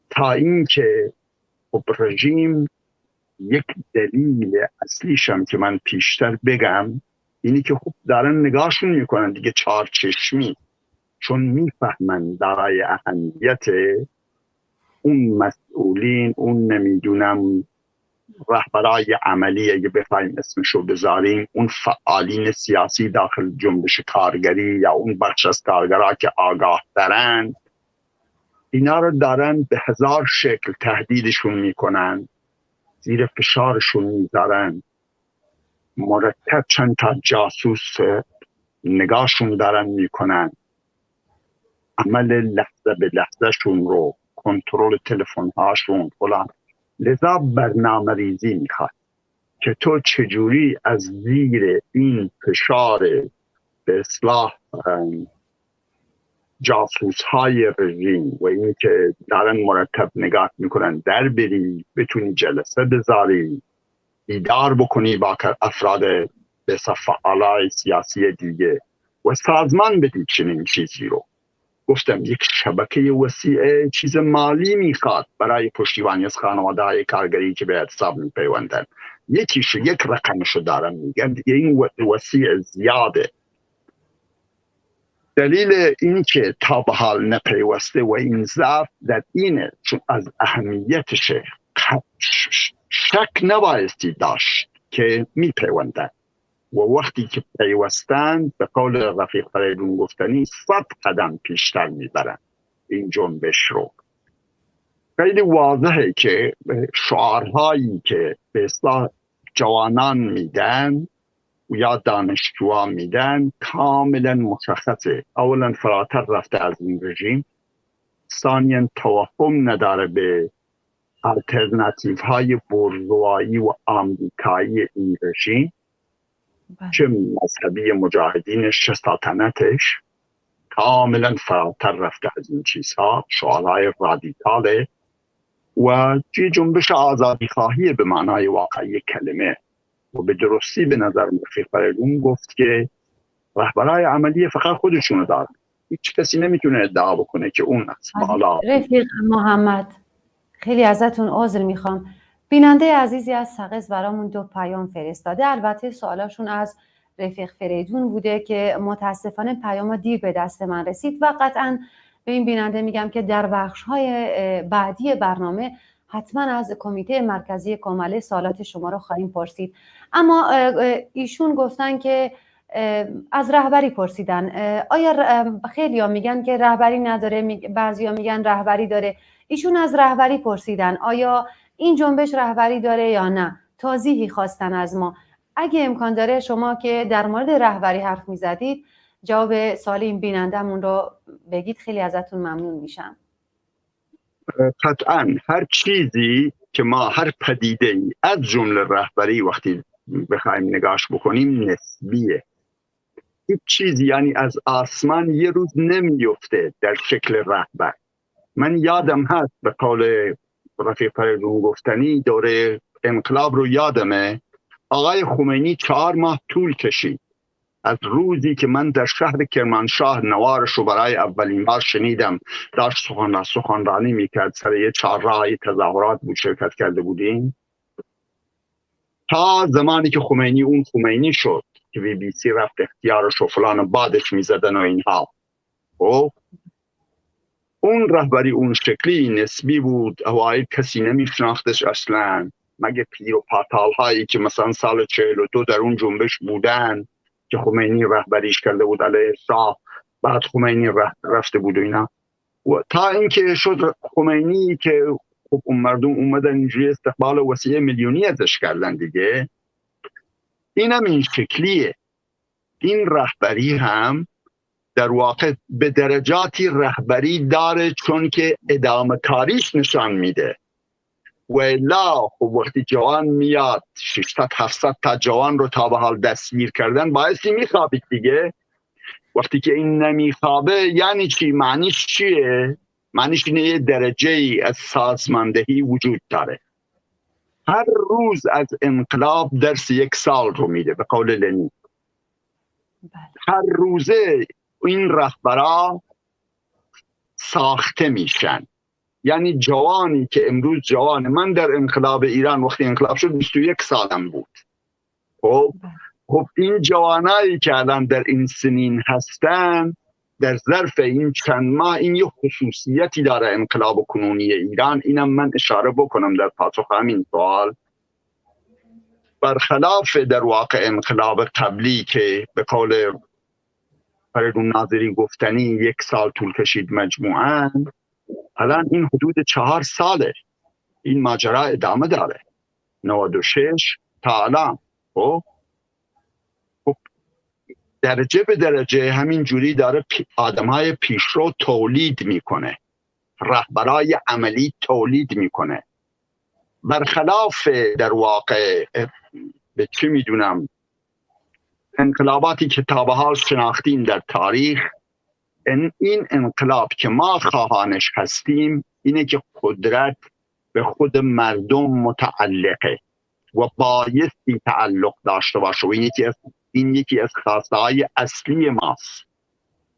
تا این که رژیم یک دلیل اصلیشم که من پیشتر بگم اینی که خب دارن نگاهشون میکنن دیگه 4 چشمی، چون میفهمن برای اهمیت اون مسئولین، اون نمیدونم رهبرای عملی اگه بخوایم اسمشو بذاریم، اون فعالین سیاسی داخل جنبش کارگری یا اون بخش از کارگرها که آگاه ترن، اینا رو دارن به هزار شکل تهدیدشون میکنن، زیر فشارشون میذارن، مرتب چند تا جاسوس نگاهشون دارن میکنن، عمل لحظه به لحظه شون رو، کنترل تلفن هاشون فلان. لذا برنامه ریزی میخواد که تو چجوری از زیر این فشار به اصلاح جاسوس های رژیم و این که دارن مرتب نگاه میکنن در بری، بتونی جلسه بذاری، دیدار بکنی با افراد به فعالای سیاسی دیگه و سازمان بدی چنین چیزی رو. گفتم یک شبکه وسیع چیز مالی میخواد برای پشتیبانی از خانواده های کارگری که به حساب میپیوندن. یک رقمشو دارم میگم دیگه، این وسیع زیاده. دلیل این که تا به حال نپیوسته و این ضعف در اینه، چون از اهمیتش شک نبایستی داشت که میپیوندن و وقتی که پیوستن به قول رفیق فریدون گفتنی 100 قدم پیشتر میبرن این جنبش رو. خیلی واضحه که شعارهایی که به اصلاح جوانان میدن و یا دانشجوان میدن کاملا مشخصه. اولا فراتر رفته از این رژیم، ثانیا توهم نداره به الٹرناتیو های بورژوایی و آمریکایی این رژیم، چه مذهبی مجاهدینش چه سلطنتش، کاملا فراتر رفته از این چیزها، شعارهای رادیکاله و جنبش آزادی خواهی به معنای واقعی کلمه. و به درستی به نظر رفیق فریدون گفت که رهبرای عملی فقط خودشونو دارن، هیچ کسی نمیتونه ادعا بکنه که اون است. حالا رفیق محمد خیلی ازتون عذر میخوام، بیننده عزیزی از سقز برامون 2 پیام فرستاده. البته سوالاشون از رفیق فریدون بوده که متاسفانه پیام دیر به دست من رسید و قطعا به این بیننده میگم که در بخش‌های بعدی برنامه حتما از کمیته مرکزی کماله سوالات شما رو خواهیم پرسید. اما ایشون گفتن که از رهبری پرسیدن، آیا خیلی‌ها میگن که رهبری نداره، بعضی‌ها میگن رهبری داره. ایشون از رهبری پرسیدن آیا این جنبش رهبری داره یا نه، توضیحی خواستن از ما. اگه امکان داره شما که در مورد رهبری حرف میزدید جواب سوال این بینندمون رو بگید، خیلی ازتون ممنون میشم. قطعا هر چیزی که ما، هر پدیده ای از جمله رهبری وقتی بخوایم نگاش بکنیم نسبیه. هیچ چیزی یعنی از آسمان یه روز نمیفته در شکل رهبر. من یادم هست به قول رفیق فریدون گفتنی دوره انقلاب رو یادمه، آقای خمینی 4 ماه طول کشید از روزی که من در شهر کرمانشاه نوارش رو برای اولین بار شنیدم، داشت سخنرانی میکرد سر یه چهارراه تظاهرات بود شرکت کرده بودیم، تا زمانی که خمینی اون خمینی شد که BBC رفت اختیارش و فلان بادش میزدن و اینها. اون رهبری اون شکلی نسبی بود، اوایل کسی نمیشناختش اصلا، مگه پیر و پاتال هایی که مثلا سال 42 در اون جنبش بودن که خمینی رهبریش کرده بود علیه شاه، بعد خمینی رفته بود و اینا، و تا اینکه شد خمینی که خب اون مردم اومدن اینجوری استقبال وسیع میلیونی ازش کردن دیگه. اینم این شکلیه. این رهبری هم در واقع به درجاتی رهبری داره چون که ادامه کاریش نشان میده. و الا خب وقتی جوان میاد 600-700 تا جوان رو تا به حال دستگیر کردن باعثی میخوابید دیگه. وقتی که این نمیخوابه یعنی چی؟ معنیش چیه؟ معنیش اینه یه درجه ای از سازماندهی وجود داره. هر روز از انقلاب درس 1 سال رو میده به قول لنین. هر روزه این رهبرا ساخته میشن. یعنی جوانی که امروز جوان، من در انقلاب ایران وقتی انقلاب شد 21 سالم بود. خب این جوانایی که الان در این سنین هستن در ظرف این چند ماه، این یه خصوصیتی داره انقلاب کنونی ایران، اینم من اشاره بکنم در پاسخ همین سوال، برخلاف در واقع انقلاب قبلی که به قول فریدون ناظری گفتنی 1 سال طول کشید مجموعاً، الان این حدود 4 ساله این ماجرا ادامه داره، 96 تا الان. خب درجه به درجه همین جوری داره آدم‌های پیشرو تولید میکنه، رهبرای عملی تولید میکنه، برخلاف در واقع به چی میدونم انقلاباتی که تا به حال شناختیم در تاریخ. این انقلاب که ما خواهانش هستیم اینه که قدرت به خود مردم متعلقه و بایستی تعلق داشته باشه و این یکی از خواسته های اصلی ماست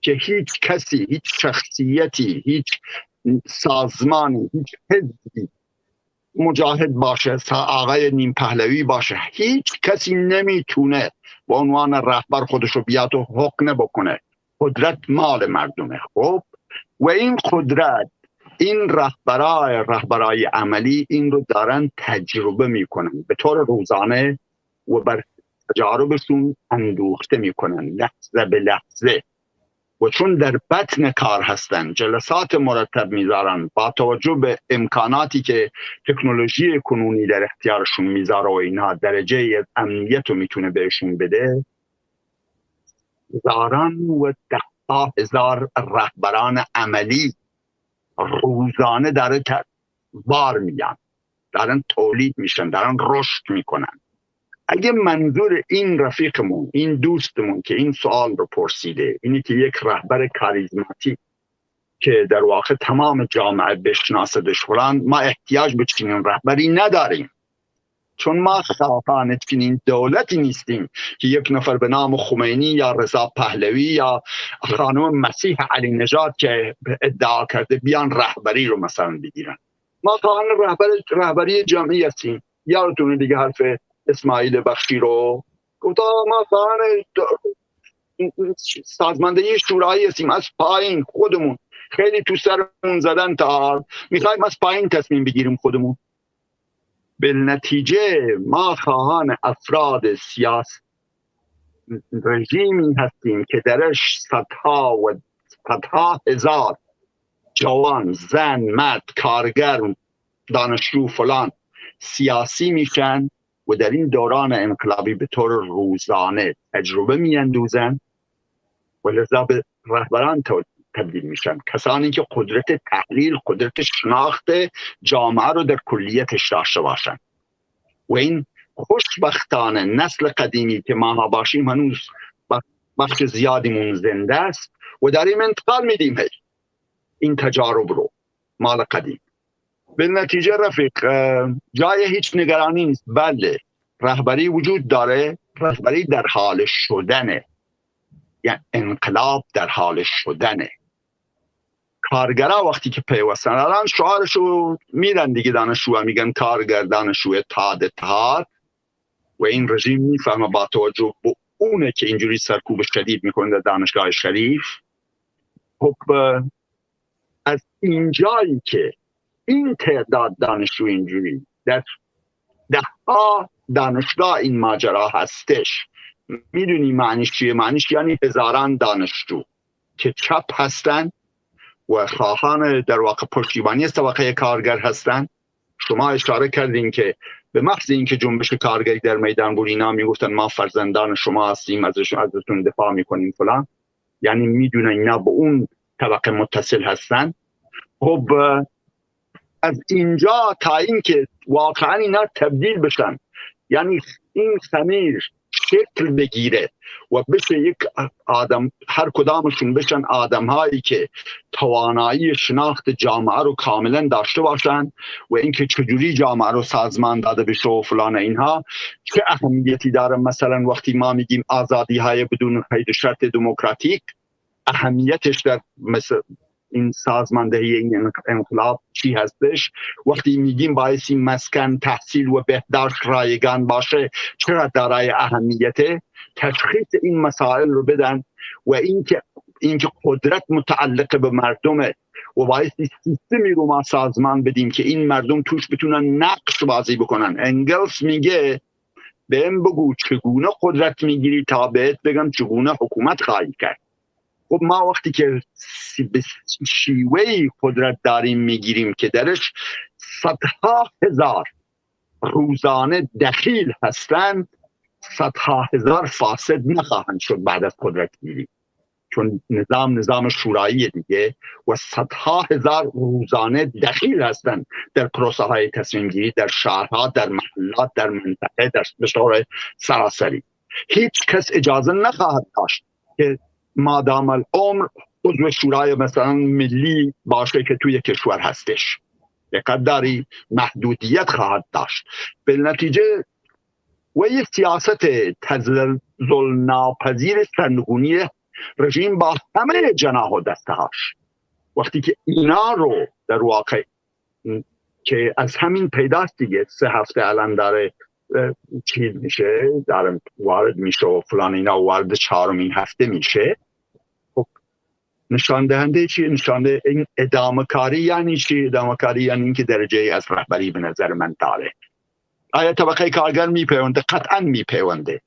که هیچ کسی، هیچ شخصیتی، هیچ سازمانی، هیچ حزبی مجاهد باشه، آقای نیم پهلوی باشه، هیچ کسی نمیتونه به عنوان رهبر خودشو بیاد و حکم بکنه. قدرت مال مردمه. خب و این قدرت، این رهبرای عملی این رو دارن تجربه میکنن به طور روزانه و بر تجاربشون اندوخته میکنن لحظه به لحظه و چون در بطن کار هستن جلسات مرتب میذارن با توجه به امکاناتی که تکنولوژی کنونی در اختیارشون میذاره و اینها درجه امنیت رو میتونه بهشون بده، هزاران و 10,000 رهبران عملی روزانه داره بار میان، دارن تولید میشن، دارن رشد میکنن. اگه منظور این رفیقمون، این دوستمون که این سوال رو پرسیده اینی که یک رهبر کاریزماتیک که در واقع تمام جامعه بشناسدش فلان، ما احتیاج به چنین رهبری نداریم، چون ما خواهان چنین دولتی نیستیم که یک نفر به نام خمینی یا رضا پهلوی یا خانم مسیح علی نژاد که ادعا کرده بیان رهبری رو مثلا بگیرن. ما خواهان رهبری جمعی هستیم. یادتونه دیگه حرف اسماعیل بخشی رو گفت ما خواهان سازماندهی شورایی هستیم، از پایین خودمون خیلی تو سرمون زدن تا میخوایم از پایین تصمیم بگیریم خودمون. بالنتیجه ما خواهان افراد سیاسی رژیمی هستیم که درش صدها هزار جوان، زن، مرد، کارگر، دانشجو فلان سیاسی میشن و در این دوران انقلابی به طور روزانه تجربه میاندوزن و لذا به رهبران تبدیل میشن، کسانی که قدرت تحلیل، قدرت شناخت جامعه رو در کلیتش داشته باشن. و این خوشبختانه نسل قدیمی که ما باشیم هنوز بخش زیادیمون زنده است و داریم انتقال میدیم این تجارب رو، مال قدیم. به نتیجه رفیق جای هیچ نگرانی نیست. بله رهبری وجود داره، رهبری در حال شدنه، یعنی انقلاب در حال شدنه. کارگرها وقتی که پیوستن الان شعارشو میرن دیگه، دانشجوها میگن کارگر دانشجو اتحاد و این رژیم میفهمه با توجه به اونه که اینجوری سرکوب شدید میکنه در دانشگاه شریف. خب از اینجایی که این تعداد دانشجو اینجوری در 10 دانشگاه این ماجرا هستش، میدونی معنیش چیه؟ معنیش یعنی هزاران دانشجو که چپ هستن و خواهان در واقع پشتیبانی از طبقه کارگر هستن. شما اشاره کردین که به محض اینکه جنبش کارگری در میدان بود اینا میگفتن ما فرزندان شما هستیم، ازتون دفاع میکنیم فلان، یعنی میدونن اینا به اون طبقه متصل هستن. خب از اینجا تا اینکه واقعا اینا تبدیل بشن، یعنی این خمیر شکل بگیره و بشه یک آدم، هر کدامشون بشن آدم هایی که توانایی شناخت جامعه رو کاملا داشته باشن و اینکه چجوری جامعه رو سازمان داده بشه و فلان، اینها چه اهمیتی داره. مثلا وقتی ما میگیم آزادی های بدون قید شرط دموکراتیک، اهمیتش در مثل این سازماندهی این انقلاب چی هستش؟ وقتی میگیم باعث مسکن، تحصیل و بهداشت رایگان باشه، چرا دارای اهمیته؟ تشخیص این مسائل رو بدن و اینکه قدرت متعلق به مردمه و باعث سیستمی رو ما سازمان بدیم که این مردم توش بتونن نقش بازی بکنن. انگلس میگه بهم بگو چگونه قدرت میگیری تا بهت بگم چگونه حکومت خواهی کرد. خب ما وقتی که به شیوهی قدرت داریم میگیریم که درش صدها هزار روزانه دخیل هستند، صدها هزار فاسد نخواهند شد بعد از قدرت گیری، چون نظام شورایی دیگه و صدها هزار روزانه دخیل هستند در پروسه های تصمیم گیری در شهرها، در محلات، در منطقه، در بطور سراسری. هیچ کس اجازه نخواهد داشت که مادام العمر عضو شورای مثلا ملی باشه که توی کشور هستش، دقت داری، محدودیت خواهد داشت. به نتیجه و یک سیاست تزلزل ناپذیر سرنگونی رژیم با همه جناح و دستهاش، وقتی که اینا رو در واقع که از همین پیداست دیگه 3 هفته الان داره چیز میشه، داره وارد میشه و فلان اینا وارد 4مین هفته میشه. خب نشان دهنده چی؟ نشان دهنده این ادامه کاری یعنی چی؟ ادامه کاری یعنی این که درجه از رهبری به نظر من داره. آیا طبقه کارگر میپیونده؟ قطعا میپیونده.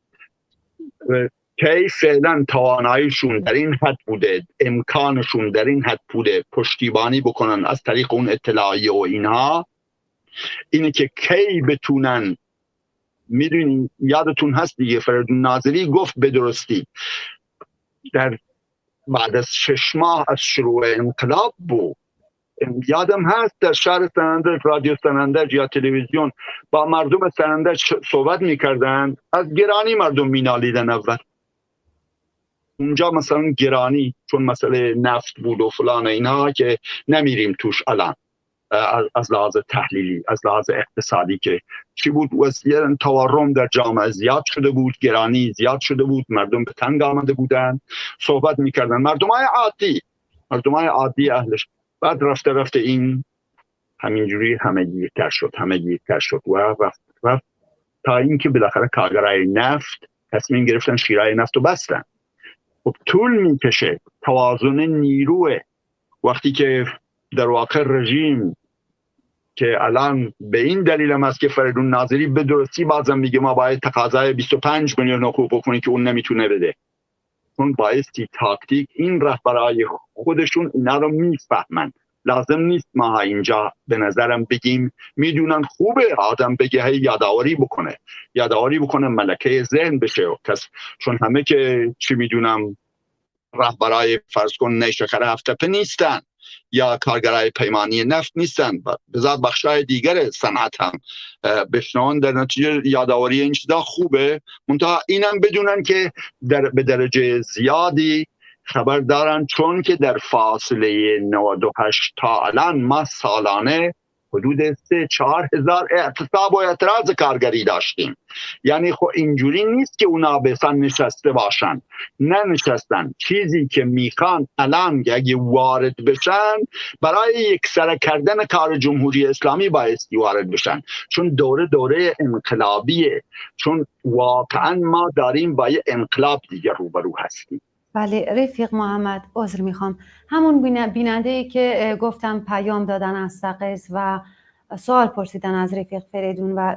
که فعلا تواناییشون در این حد بوده، امکانشون در این حد بوده پشتیبانی بکنن از طریق اون اطلاعیه و اینها، اینه که کی بتونن. میدونین یادتون هست دیگه فریدون ناظری گفت به درستی در بعد از 6 ماه از شروع انقلاب بود، یادم هست در شهر سنندج رادیو سنندج یا تلویزیون با مردم سنندج صحبت میکردن، از گرانی مردم مینالیدن. اول اونجا مثلا گرانی چون مسئله نفت بود و فلان اینها که نمیریم توش الان، از لحاظ تحلیلی، از لحاظ اقتصادی که چی بود، وسیله تورم در جامعه زیاد شده بود، گرانی زیاد شده بود، مردم به تنگ آمده بودن، صحبت میکردن مردم های عادی اهلش. بعد رفته این همینجوری همگیرتر شد و تا اینکه بالاخره کارگرای نفت تصمیم گرفتن شیرای نفت رو بستن. خب طول میکشه توازن نیروه وقتی که در واقع رژیم که الان به این دلیل هم است که فریدون ناظری به درستی بازم میگه ما باید تقاضای 25 میلیون حقوق بکنیم که اون نمیتونه بده، چون بایستی تاکتیک این رهبرای خودشون اینا رو میفهمن. لازم نیست ما اینجا به نظرم بگیم میدونن، خوبه آدم بگه یادآوری بکنه ملکه ذهن بشه و کس، چون همه که چی میدونم رهبرای فرض کن نیشکر هفتپه نیستن یا کارگرای پیمانی نفت نیستن، بذات بخشای دیگر صنعت هم بشنون. در نتیجه یادآوری این چیزا خوبه، منتها اینم بدونن که به درجه زیادی خبر دارن، چون که در فاصله 98 تا الان ما سالانه حدود 3-4 هزار اعتصاب و اعتراض کارگری داشتیم. یعنی خب اینجوری نیست که اونا بسن نشسته باشن، نه نشستن. چیزی که میخوان الان اگه وارد بشن برای یک سره کردن کار جمهوری اسلامی بایستی وارد بشن، چون دوره انقلابیه، چون واقعا ما داریم با یه انقلاب دیگه روبرو هستیم. بله رفیق محمد، عذر میخوام، همون بیننده‌ای که گفتم پیام دادن از سقز و سوال پرسیدن از رفیق فریدون و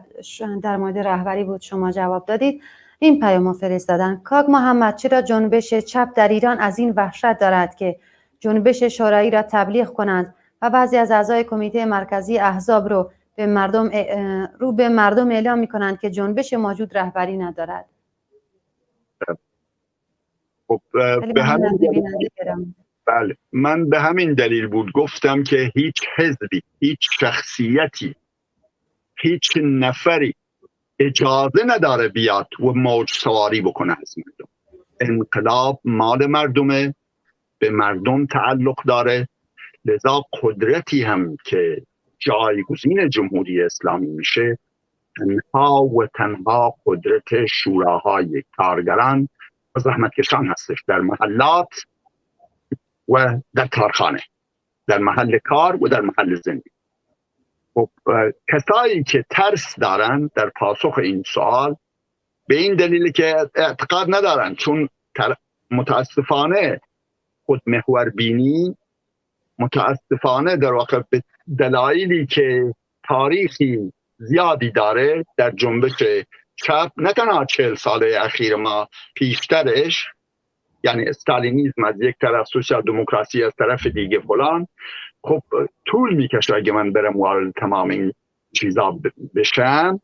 در مورد رهبری بود، شما جواب دادید. این پیامو فرستادن: کاگ محمد، چرا جنبش چپ در ایران از این وحشت دارد که جنبش شورایی را تبلیغ کنند و بعضی از اعضای کمیته مرکزی احزاب رو به مردم اعلام میکنند که جنبش موجود رهبری ندارد؟ بله، من به همین دلیل بود گفتم که هیچ حزبی، هیچ شخصیتی، هیچ نفری اجازه نداره بیاد و موج سواری بکنه از مردم. انقلاب مال مردمه، به مردم تعلق داره، لذا قدرتی هم که جایگزین جمهوری اسلامی میشه تنها و تنها قدرت شوراهای کارگران و زحمتکشان هستش، در محلات و در کارخانه، در محل کار و در محل زندگی. خب کسایی که ترس دارن در پاسخ این سوال به این دلیل که اعتقاد ندارن، چون متاسفانه خودمحور بینی متاسفانه در واقع به دلایلی که تاریخی زیادی داره در جنبش چپ نه تنها 40 ساله اخیر ما، پیشترش، یعنی استالینیسم از یک طرف، سوسیال دموکراسی از طرف دیگه فلان، خب طول میکشه اگه من برم وارد تمام این چیزا بشم.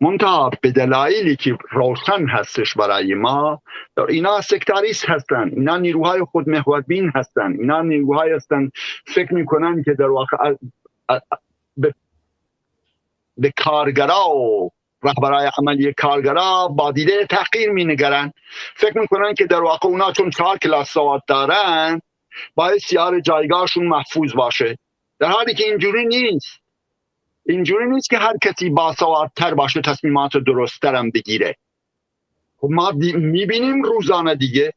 منتها به دلایلی که روشن هستش برای ما، اینا سکتاریست هستن، اینا نیروهای خودمحوربین هستن، اینا نیروهای هستن فکر میکنن که در واقع به کارگرا و رهبرای عملی کارگرا با دیده تحقیر مینگرن. فکر میکنن که در واقع اونا چون 4 کلاس سواد دارن باید سیار جایگاهشون محفوظ باشه، در حالی که اینجوری نیست. اینجوری نیست که هر کسی باسوادتر باشه تصمیمات درست‌ترم بگیره. خب ما میبینیم روزانه دیگه،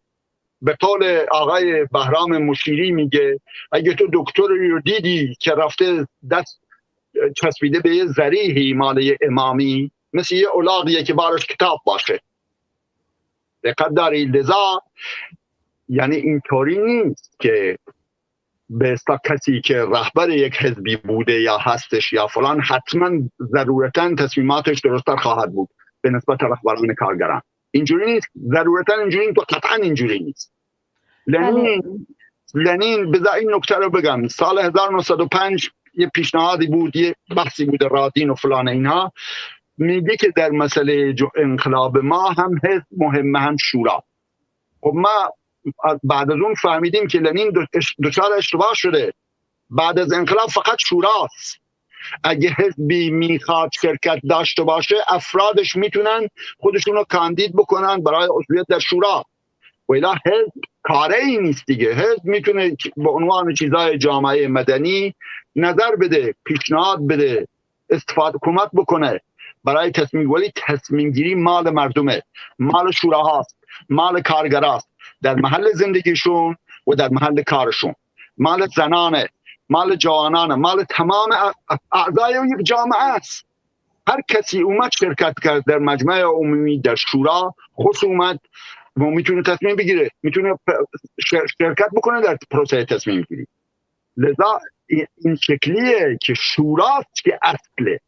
به قول آقای بهرام مشیری میگه اگه تو دکتری رو دیدی که رفته دست چسبیده به یه ذریحی مال امامی، مثل یه الاغیه که بارش کتاب باشه. دقت داری؟ لذا یعنی اینطوری نیست که به اصطلاح کسی که رهبر یک حزبی بوده یا هستش یا فلان حتما ضرورتا تصمیماتش درست‌تر خواهد بود به نسبت رهبران کارگران. اینجوری نیست، ضرورتا اینجوری نیست، قطعا اینجوری نیست. لنین بذار این نکته رو بگم، سال 1905 یه پیشنهادی بود، یه بحثی بود رادین و فلان اینها، میگه که در مسئله انقلاب ما هم حزب مهمه هم شورا. خب ما بعد از اون فهمیدیم که لنین دچار اشتباه شده، بعد از انقلاب فقط شوراست. اگه حزبی میخواد شرکت داشته باشه افرادش میتونن خودشون رو کاندید بکنن برای عضویت در شورا، ولی حزب کاره ای نیست دیگه. حزب میتونه به عنوان چیزای جامعه مدنی نظر بده، پیشنهاد بده، استفاده کمک بکنه برای تصمیم، ولی تصمیم گیری مال مردمه، مال شوراهاست، مال کارگراست، در محل زندگیشون و در محل کارشون، مال زنانه، مال جوانانه، مال تمام اعضای یک جامعه است. هر کسی اومد شرکت کرد در مجمع عمومی، در شورا، خوش اومد و میتونه تصمیم بگیره، میتونه شرکت بکنه در پروسه تصمیم گیری. لذا این شکلیه که شوراست که اصله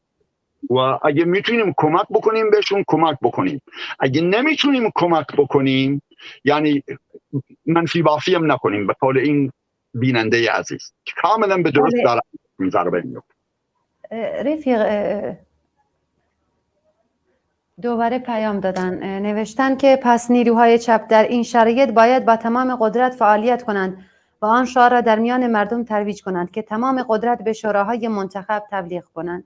و اگه میتونیم کمک بکنیم بهشون کمک بکنیم، اگه نمیتونیم کمک بکنیم یعنی منفی بافی هم نکنیم، به قول این بیننده عزیز که کاملا به درست دارم ضربه میفته. رفیق دوباره پیام دادن، نوشتن که پس نیروهای چپ در این شرایط باید با تمام قدرت فعالیت کنند و آن شعار را در میان مردم ترویج کنند که تمام قدرت به شوراهای منتخب تبلیغ کنند.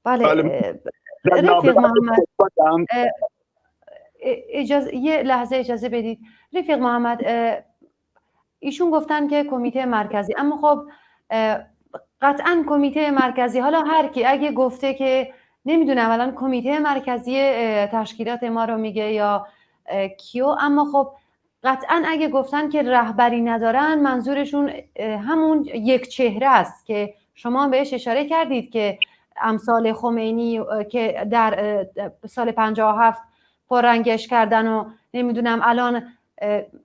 بله رفیق محمد، یه لحظه اجازه بدید. رفیق محمد، ایشون گفتن که کمیته مرکزی، اما خب قطعا کمیته مرکزی، حالا هر کی اگه گفته که نمیدونم الان کمیته مرکزی تشکیلات ما رو میگه یا کیو، اما خب قطعا اگه گفتن که رهبری ندارن منظورشون همون یک چهره است که شما بهش اشاره کردید که امثال خمینی که در سال 57 پررنگش کردن و نمیدونم الان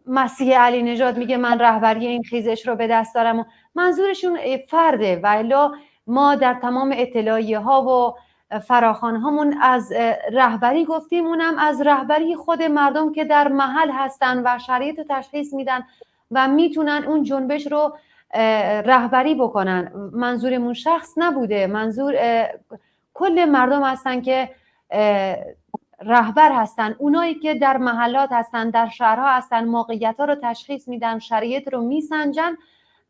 مسیح علی نژاد میگه من رهبری این خیزش رو به دست دارم و منظورشون فرده. و الا ما در تمام اطلاعیه ها و فراخوان هامون از رهبری گفتیم، اونم از رهبری خود مردم که در محل هستن و شرایط رو تشخیص میدن و میتونن اون جنبش رو رهبری بکنن. منظورمون شخص نبوده، منظور کل مردم هستن که رهبر هستن، اونایی که در محلات هستن، در شهرها هستن، موقعیت ها رو تشخیص میدن، شرایط رو میسنجن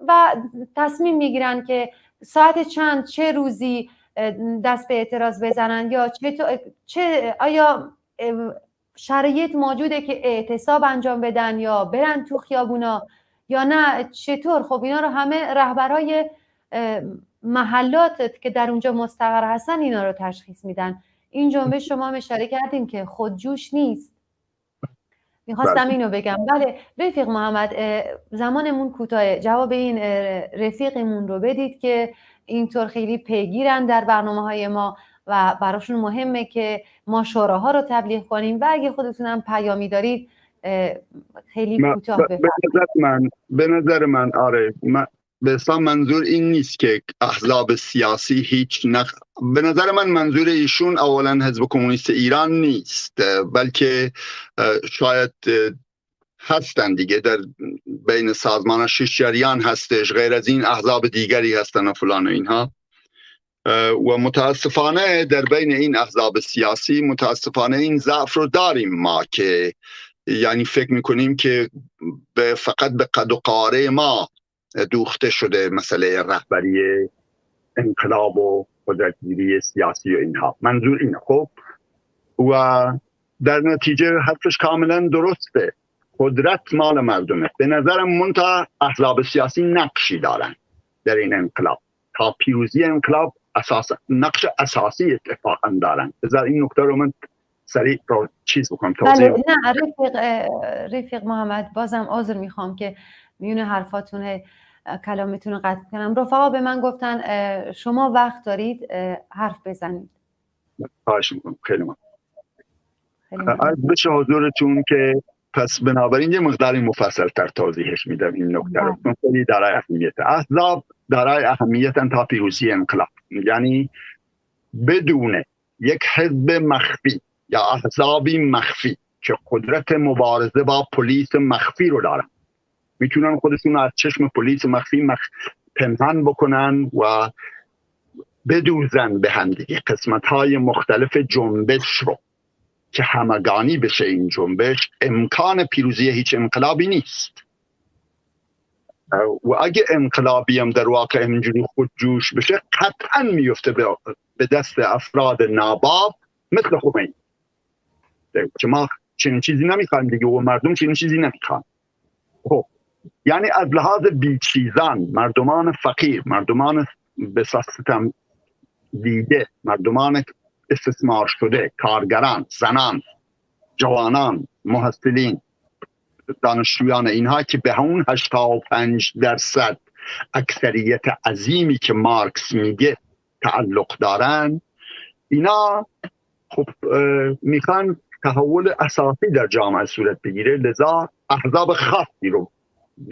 و تصمیم میگیرن که ساعت چند، چه روزی دست به اعتراض بزنن یا آیا شرایط موجوده که اعتصاب انجام بدن یا برن تو خیابونا یا نه چطور. خب اینا رو همه رهبرای محلات که در اونجا مستقر هستن اینا رو تشخیص میدن. این جنبش شما هم اشاره کردیم که خودجوش نیست. میخواستم اینو بگم. بله رفیق محمد، زمانمون کوتاه، جواب این رفیقمون رو بدید که اینطور خیلی پیگیرن در برنامه‌های ما و براشون مهمه که ما شوراها رو تبلیغ کنیم و اگه خودتونم پیامی دارید خیلی کوتاه بفرمایید. به نظر من آره، به اصلا منظور این نیست که احزاب سیاسی هیچ به نظر من منظور ایشون اولا حزب کمونیست ایران نیست، بلکه شاید هستن دیگه، در بین سازمانش جریان هستش، غیر از این احزاب دیگری هستن و فلان و اینها. و متاسفانه در بین این احزاب سیاسی متاسفانه این ضعف رو داریم ما، که یعنی فکر میکنیم که فقط به قد و قاره ما دوخته شده مسئله رهبری انقلاب و قدرتگیری سیاسی و اینها. منظور اینه. خب و در نتیجه حرفش کاملا درسته، قدرت مال مردمه. به نظرم منتها احزاب سیاسی نقشی دارن در این انقلاب، تا پیروزی انقلاب نقش اساسی اتفاقا دارن. بذار این نکته رو من سریع رو چیز بکنم، توضیح نه رفیق محمد، بازم عذر میخوام که میون حرفاتون کلامتون رو قطع کنم. رفقا به من گفتن شما وقت دارید حرف بزنید. خواهش میکنم. خیلی ممنون. عرض بشه حضورتون که پس بنابراین یه مقداری مفصل تر توضیحش میدم این نکته رو، چون خیلی دارای اهمیته. احزاب دارای اهمیتن تا پیروزی انقلاب، یعنی بدون یک حزب مخفی یا احزابی مخفی که قدرت مبارزه با پلیس مخفی رو دارن، میتونن خودشون از چشم پلیس مخفی پنهان بکنن و بدوزن به هم دیگه قسمت‌های مختلف جنبش رو که همگانی بشه این جنبش. امکان پیروزی هیچ انقلابی نیست و اگه انقلابی هم در واقع همینجوری خودجوش بشه قطعا میفته به دست افراد ناباب مثل خمینی، که ما چنین چیزی نمیخوایم دیگه و مردم چنین چیزی نمیخوان. خب یعنی از لحاظ بیچیزان، مردمان فقیر، مردمان بساستم دیده، مردمان استثمار شده، کارگران، زنان، جوانان، محصلین، دانشجویان، اینها که به اون 85% اکثریت عظیمی که مارکس میگه تعلق دارن، اینا خب میخوان تحول اساسی در جامعه صورت بگیره. لذا احزاب خاصی رو،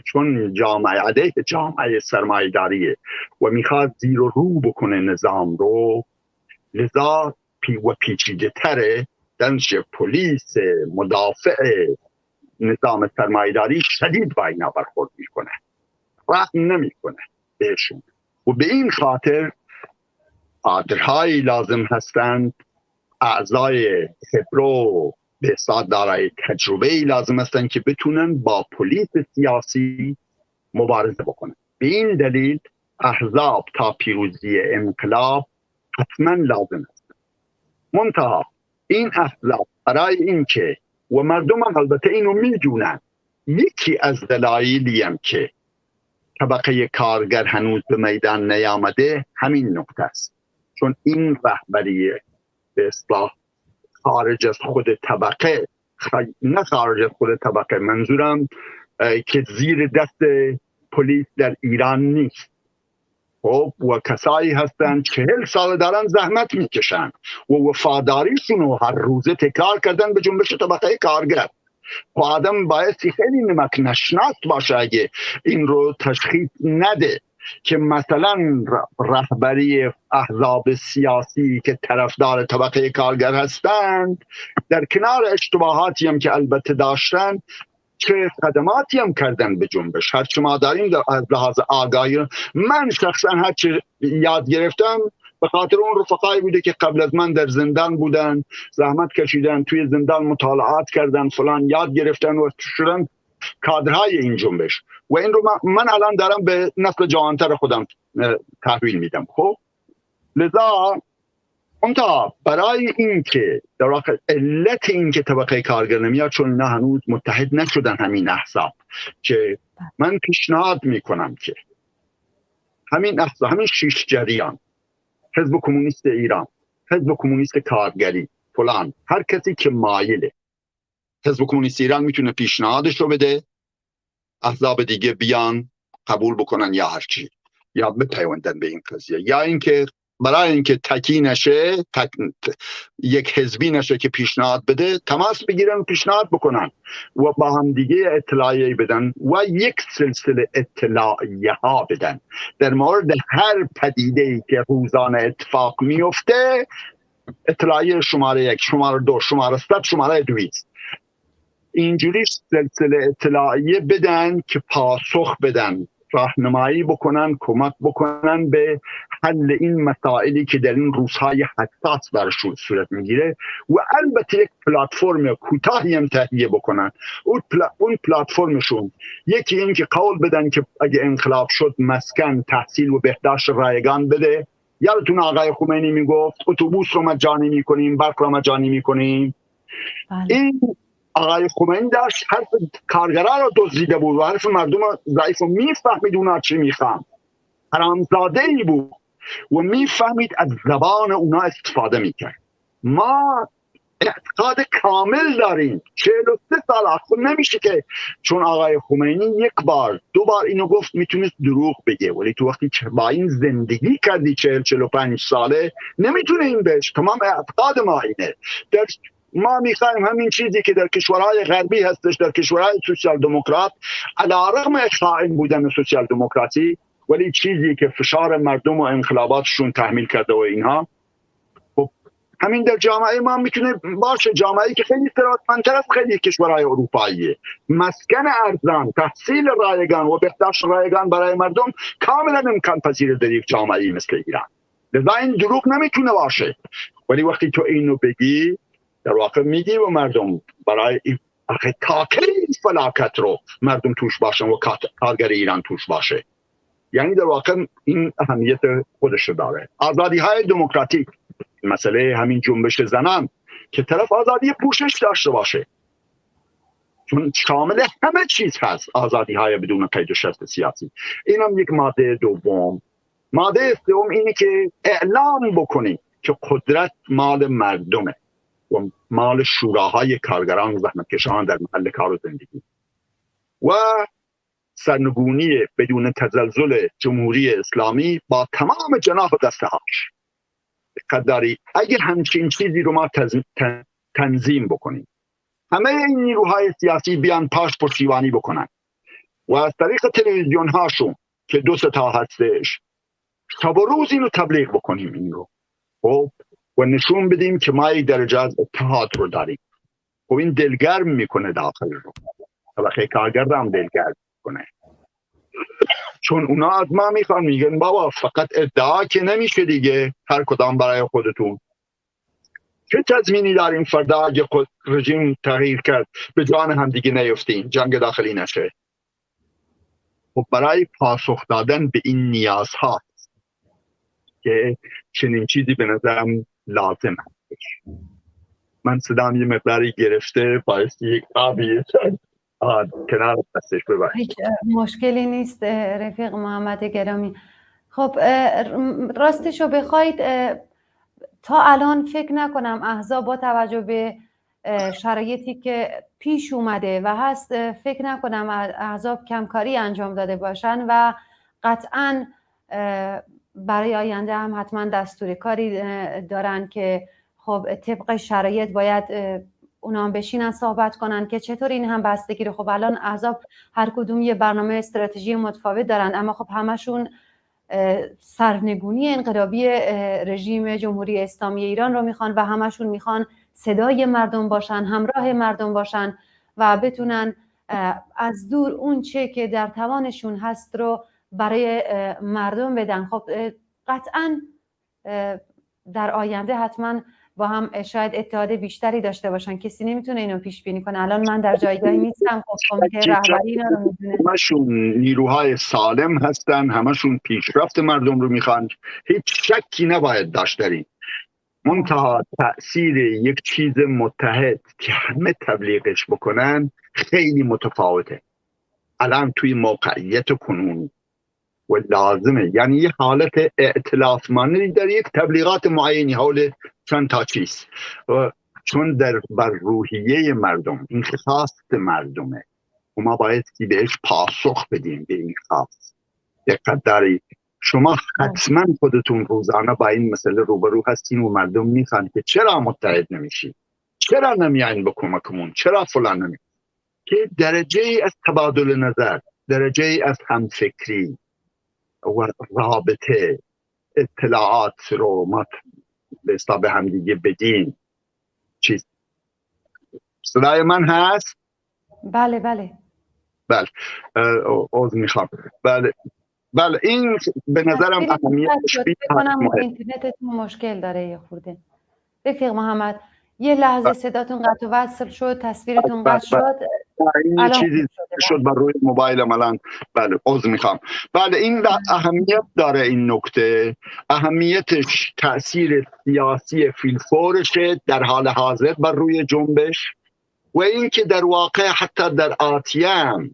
چون جامعه علیه جامعه سرمایه‌داریه و میخواد زیر و رو بکنه نظام رو، لذا پیچیده تره، دانش پلیس مدافع نظام سرمایه‌داری شدید با اینا برخورد میکنه، رحم نمیکنه بهشون و به این خاطر کادرهایی لازم هستند، اعضای خبره به حساب دارای تجربه لازم هستند که بتونن با پلیس سیاسی مبارزه بکنن. به این دلیل احزاب تا پیروزی انقلاب حتما لازم است. منتها این احزاب برای اینکه و مردم هم البته اینو میدونن، یکی از دلایلی هم که طبقه کارگر هنوز به میدان نیامده همین نکته است، چون این رهبری به اصطلاح خارج از خود طبقه، نه خارج از خود طبقه، منظورم که زیر دست پلیس در ایران نیست. خب و کسایی هستند 40 سال دارن زحمت میکشن و وفاداریشون رو هر روزه تکرار کردن به جنبش طبقه کارگر. و آدم بایستی خیلی نمک نشناس باشه اگه این رو تشخیص نده که مثلا رهبری احزاب سیاسی که طرفدار طبقه کارگر هستند، در کنار اشتباهاتی هم که البته داشتن، چه خدماتی هم کردن به جنبش. هرچی ما داریم از لحاظ آگاهی، من شخصا هرچی یاد گرفتم به خاطر اون رفقایی بوده که قبل از من در زندان بودن، زحمت کشیدن، توی زندان مطالعات کردن، فلان یاد گرفتن و شدن کادرهای این جنبش. و این رو من الان دارم به نسل جوانتر خودم تحویل میدم. خب لذا اونتا برای این که در واقع علت این که طبقه کارگر نمیاد، چون اینا هنوز متحد نشدن همین احزاب، که من پیشنهاد میکنم که همین احزاب، همین 6 جریان، حزب کمونیست ایران، حزب کمونیست کارگری، فلان، هر کسی که مایله، حزب کمونیست ایران میتونه پیشنهادش رو بده، احزاب دیگه بیان قبول بکنن یا هر چی، یا بپیوندن به این قضیه، یا اینکه برای اینکه تکی نشه، یک حزبی نشه که پیشنهاد بده، تماس بگیرن، پیشنهاد بکنن و با هم دیگه اطلاعیه بدن و یک سلسله اطلاعیه ها بدن در مورد هر پدیده‌ای که روزانه اتفاق میفته. اطلاعیه شماره 1، شماره 2، شماره 100، شماره 200. اینجوری سلسله اطلاعیه بدن که پاسخ بدن، راهنمایی بکنن، کمک بکنن به حل این مسائلی که در این روزهای حساس برشون صورت میگیره و البته یک پلتفرم کوتاهی هم تهیه بکنن. اون پلتفرمشون یکی این که قول بدن که اگه انقلاب شد مسکن، تحصیل و بهداشت رایگان بده. یادتون آقای خمینی میگفت اتوبوس رو مجانی میکنیم، برق رو مجانی میکنیم. این آقای خمینی داشت حرف کارگرها رو دزدیده بود و حرف مردم ضعیف رو میفهمید اونا چی میخوان. حرامزاده ای بود و میفهمید از زبان اونا استفاده میکرد. ما اعتقاد کامل داریم 43 سال خود نمیشه که چون آقای خمینی یک بار 2 بار اینو گفت میتونست دروغ بگه، ولی تو وقتی با این زندگی کردی 40-45 ساله نمیتونه این بهش. تمام اعتقاد ما اینه. ما میخوایم همین چیزی که در کشورهای غربی هستش، در کشورهای سوسیال دموکرات، علیرغم خائن بودن سوسیال دموکراسی، ولی چیزی که فشار مردم و انقلاباتشون تحمیل کرده و اینها، خب همین در جامعه ما میتونه باشه. جامعه‌ای که خیلی ثروتمندتر از خیلی کشورهای اروپاییه، مسکن ارزان، تحصیل رایگان و بهداشت رایگان برای مردم کاملا امکان پذیر در یک جامعه‌ای مثل ایران. لذا این دروغ نمیتونه باشه. ولی وقتی تو اینو بگی در واقع میگی و مردم برای تاکه این فلاکت رو مردم توش باشن و کارگر ایران توش باشه. یعنی در واقع این اهمیت خودش داره. آزادی های دموکراتیک، مسئله همین جنبش زنان که طرف آزادی پوشش داشته باشه، چون شامل همه چیز هست آزادی های بدون قید و شرط سیاسی. اینم یک ماده دوم. ماده سوم اینه که اعلام بکنی که قدرت مال مردمه و مال شوراهای کارگران و زحمتکشان در محل کار و زندگی و سرنگونی بدون تزلزل جمهوری اسلامی با تمام جناح و دستهاش. قدری اگر همچین چیزی رو ما تنظیم بکنیم، همه این نیروهای سیاسی بیان پاش پشتیبانی بکنن و از طریق تلویزیون هاشون که 2 تا هستش شب و روز اینو تبلیغ بکنیم این رو، خب و نشون بدیم که ما یک درجه از اتحاد رو داریم. خب این دلگرم میکنه داخل رو، طبقه کارگر هم دلگرم میکنه، چون اونا از ما میخوان، میگن بابا فقط ادعا که نمیشه دیگه، هر کدام برای خودتون. چه تضمینی داریم فردا اگه رژیم تغییر کرد به جان هم دیگه نیفتیم، جنگ داخلی نشه؟ خب برای پاسخ دادن به این نیازها که چنین چیزی به نظرم لازم هست. من صدام یه مقداری گرفته، باعث یک آبیه کنار دستش ببرید. هیچ مشکلی نیست رفیق محمد گرامی. خب راستشو بخواید تا الان فکر نکنم احزاب با توجه به شرایطی که پیش اومده و هست، فکر نکنم احزاب کمکاری انجام داده باشن و قطعاً برای آینده هم حتما دستور کاری دارن که خب طبق شرایط باید اونا هم بشینن صحبت کنن که چطور این هم بستگی رو. خب الان احزاب هر کدوم یه برنامه استراتژی متفاوت دارن، اما خب همشون سرنگونی انقلابی رژیم جمهوری اسلامی ایران رو میخوان و همشون میخوان صدای مردم باشن، همراه مردم باشن و بتونن از دور اون چه که در توانشون هست رو برای مردم بدن. خب قطعاً در آینده حتما با هم شاید اتحاد بیشتری داشته باشن. کسی نمیتونه اینو پیش بینی کنه. الان من در جایگاهی نیستم، خب کمیته رهبری اینا رو میدونه. همشون نیروهای سالم هستن، همشون پیشرفت مردم رو میخوان، هیچ شکی نباید داشت داریم. منتها تأثیر یک چیز متحد که همه تبلیغش بکنن خیلی متفاوته الان توی موقعیت کنونی و لازمه. یعنی یه حالت ائتلاف مانندی در یک تبلیغات معینی حول چند تا چیز، چون بر روحیه مردم، این خواست مردمه و ما باید بهش پاسخ بدیم به این خواست. دقت دارید شما حتما خودتون روزانه با این مسئله روبرو هستین و مردم میخوان که چرا متحد نمیشین، چرا نمیاین به کمکمون، چرا فلان نمی که درجه از تبادل نظر، درجه از همفکری و رابطه اطلاعات رو ما به هم دیگه بدین. چیز صدای من هست؟ بله بله بله عذر میخوام. بله این به نظرم اهمیتش بکنم اینترنتتون مشکل داره یه خورده. رفیق محمد یه لحظه صداتون قطع و وصل شد، تصویرتون قطع شد. این چیزی شد بر روی موبایلم الان. بله عذر میخوام. بله این اهمیت داره، این نکته اهمیتش تأثیر سیاسی فیلفورشه در حال حاضر بر روی جنبش، و اینکه در واقع حتی در آتیم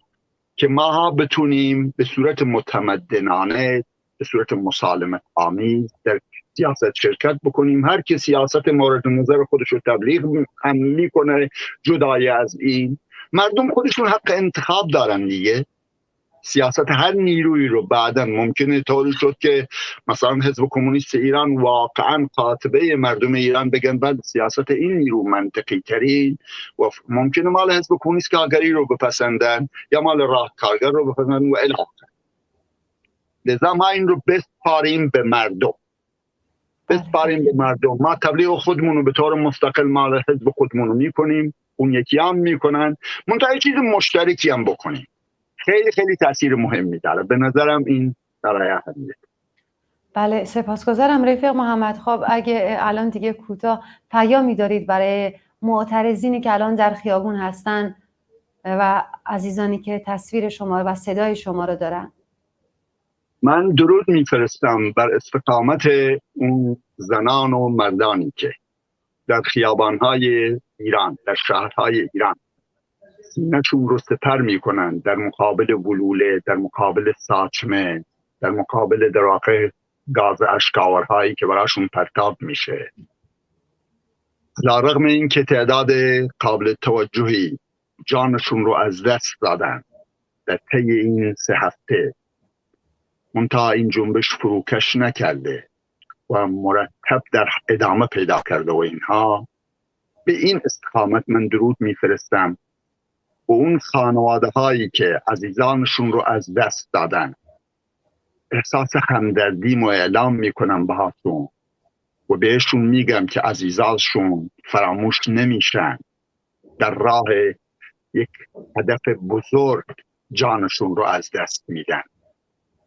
که ما بتونیم به صورت متمدنانه، به صورت مسالمت آمیز در سیاست شرکت بکنیم. هر کی سیاست مورد نظر خودش رو تبلیغ میکنه، جدای از این مردم خودشون حق انتخاب دارن دیگه. سیاست هر نیروی رو بعداً ممکنه طوری شد که مثلا حزب کمونیست ایران واقعاً قاطبه مردم ایران بگن بعد سیاست این نیرو منطقی ترین، و ممکنه مال حزب کمونیست کارگری رو بپسندن یا مال راه کارگر رو بپسندن و الی آخر. لذا ما این رو بسپاریم به مردم، بسپاریم به مردم. ما تبلیغ خودمون رو به طور مستقل مال حزب خودمون رو میکنیم، اون یکی هم میکنن، منتها چیز مشترکی هم بکنیم. خیلی خیلی تاثیر مهمی داره به نظرم این برای اهمیت. بله سپاسگزارم رفیق محمد. خب اگه الان دیگه کوتاه پیامی دارید برای معترضینی که الان در خیابون هستن و عزیزانی که تصویر شما و صدای شما رو دارن. من درود میفرستم بر استقامت اون زنان و مردانی که در خیابانهای ایران، در شهرهای ایران سینه‌شون رو سپر میکنن در مقابل ولوله، در مقابل ساچمه، در مقابل در واقع گاز اشکاورهایی که براشون پرتاب میشه. علی‌رغم این که تعداد قابل توجهی جانشون رو از دست دادن در طی این 3 هفته، منتها این جنبش فروکش نکرده و مرتب در ادامه پیدا کرده و اینها، به این استقامت من درود میفرستم. و اون خانواده هایی که عزیزانشون رو از دست دادن احساس همدردی اعلام میکنم باهاتون و بهشون میگم که عزیزانشون فراموش نمیشن، در راه یک هدف بزرگ جانشون رو از دست میدن.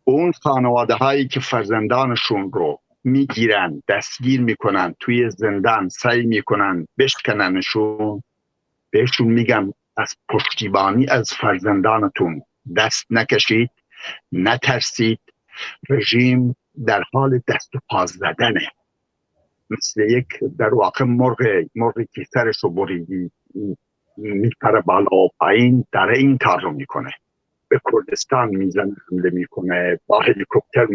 و اون خانواده هایی که فرزندانشون رو میگیرن، دستگیر میکنن، توی زندان سعی میکنن بشکننشون، بهشون میگم از پشتیبانی از فرزندانتون دست نکشید، نترسید. رژیم در حال دست و پا زدنه، مثل یک در واقع مرغی که سرش رو بریدی میپره بالا و پایین، در این کار رو میکنه. به کردستان میزنه، حمله میکنه با هلیکوپتر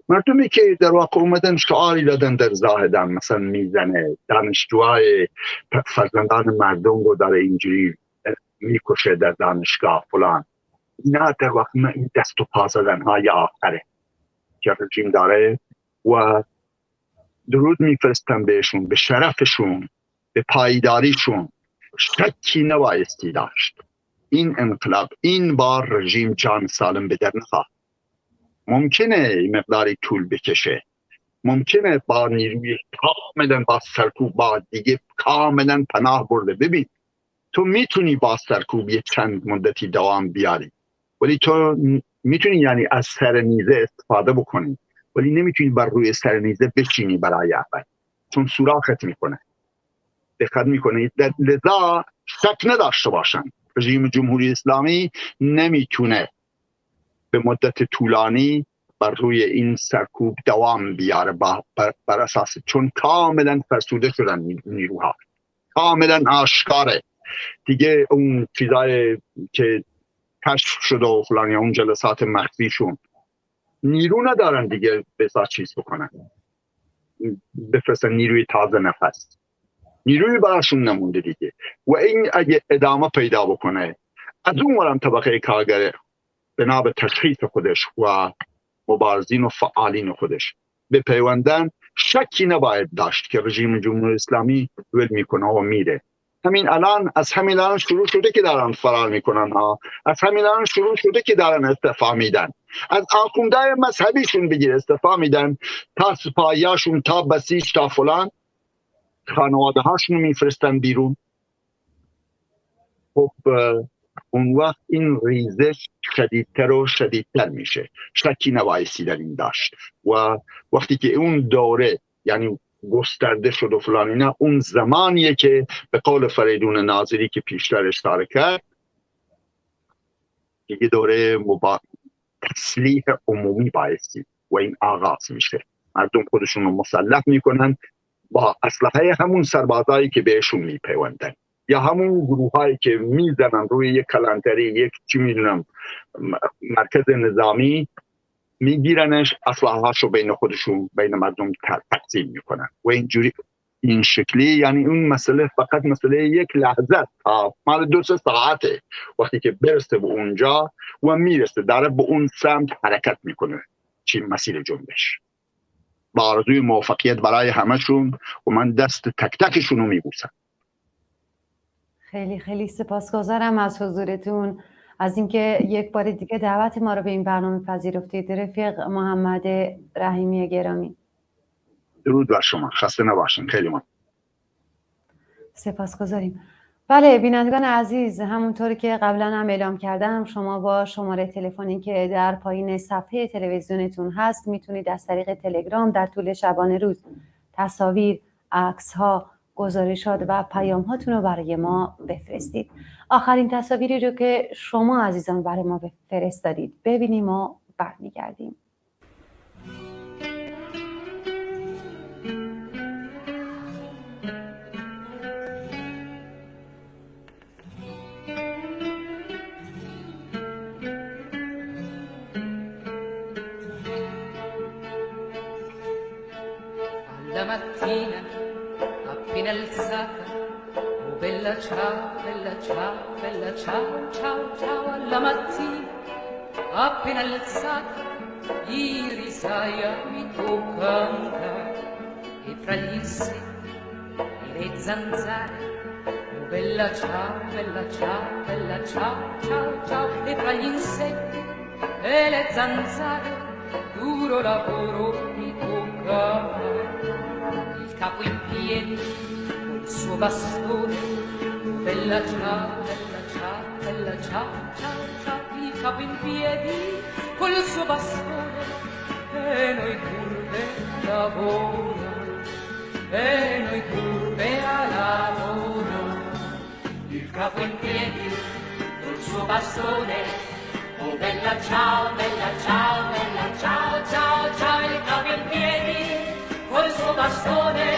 مردمی که در واقع اومدن شعاری دادن در زاهدان مثلا میزنه، دانشجوهای فرزندان مردم رو داره اینجوری میکشه در دانشگاه فلان. اینا در واقع این دست و پا زدن های آخره که رژیم داره. و درود میفرستم بهشون، به شرفشون، به پایداریشون. شکی نبایستی داشت. این انقلاب این بار رژیم جان سالم به در نخواهد. ممکنه مقداری طول بکشه، ممکنه با نیروی کاملا با سرکوب با دیگه کاملا پناه برده. ببین تو میتونی با سرکوب یه چند مدتی دوام بیاری، ولی تو میتونی یعنی از سرنیزه استفاده بکنی، ولی نمیتونی بر روی سرنیزه بشینی برای اول، چون سوراخت میکنه، دقت میکنه. لذا شک نداشته باشن رژیم جمهوری اسلامی نمیتونه به مدت طولانی بر روی این سرکوب دوام بیاره بر اساس، چون کاملا فرسوده شدن نیروها، کاملا آشکاره دیگه. اون چیزای که کشف شده و فلانی، اون جلسات مخفیشون نیرو ندارن دیگه بسا چیز بکنن، بفرستن نیروی تازه نفس، نیروی براشون نمونده دیگه. و این اگه ادامه پیدا بکنه، از اون ورم طبقه کارگر بنا به تشخیص خودش و مبارزین و فعالین خودش بپیوندن، شکی نباید داشت که رژیم جمهوری اسلامی ول میکنه و میره. همین الان از همین الان شروع شده که دارن فرار میکنن ها، از همین الان شروع شده که دارن استعفا میدن، از آخوندهای مذهبیشون بگیر استعفا میدن، تا سپاهیاشون، تا بسیج، تا فلان، خانواده هاشون میفرستن بیرون. خب اون وقت این ریزش شدیدتر و شدیدتر میشه، شکی نبایستی در این داشت. و وقتی که اون دوره یعنی گسترده شد و فلان اینا، اون زمانیه که به قول فریدون ناظری که پیشتر اشاره کرد، دیگه دوره تسلیح عمومی بایستی و این آغاز میشه. مردم خودشون رو مسلح میکنن با اسلحه همون سربازایی که بهشون میپیوندن، یا همون گروه هایی که میزنن روی یک کلانتری، یک چی میدونم مرکز نظامی، میگیرنش، اسلحه هاشو بین خودشون، بین مردم تقسیم میکنن و اینجوری این شکلی. یعنی اون مسئله فقط مسئله یک لحظه، مال 2 ساعته وقتی که برسه به اونجا و میرسه داره به اون سمت حرکت میکنه، چی مسیر جنبش. با آرزوی موفقیت برای همشون و من دست تک تکشون رو میبوسم. خیلی خیلی سپاسگزارم از حضورتون، از اینکه یک بار دیگه دعوت ما رو به این برنامه پذیرفتید. رفیق محمد رحیمی گرامی، درود بر شما، خسته نباشین. خیلی ممنون. سپاسگزاریم. بله بینندگان عزیز، همونطوری که قبلا هم اعلام کردم، شما با شماره تلفنی که در پایین صفحه تلویزیونتون هست میتونید از طریق تلگرام در طول شبانه روز تصاویر، عکس‌ها، گزارشات و پیام‌هاتون رو برای ما بفرستید. آخرین تصاویری رو که شما عزیزان برای ما فرستادید ببینیم و برمیگردیم. La mattina appena alzata, oh bella ciao, bella ciao, bella ciao, ciao, ciao. Alla mattina appena alzata, ieri sai mi tocca andare, e fra gli insetti e le zanzare, oh bella ciao, bella ciao, bella ciao, ciao, ciao. E fra gli insetti e le zanzare, duro lavoro mi tocca fare. Il capo in piedi col suo bastone, bella ciao, bella ciao, bella ciao, ciao, ciao. Il capo in piedi col suo bastone, e noi curve lavoro, e noi curve a lavoro. Il capo in piedi col suo bastone, oh bella ciao, bella ciao, bella ciao, ciao, ciao. Il capo in piedi col suo bastone,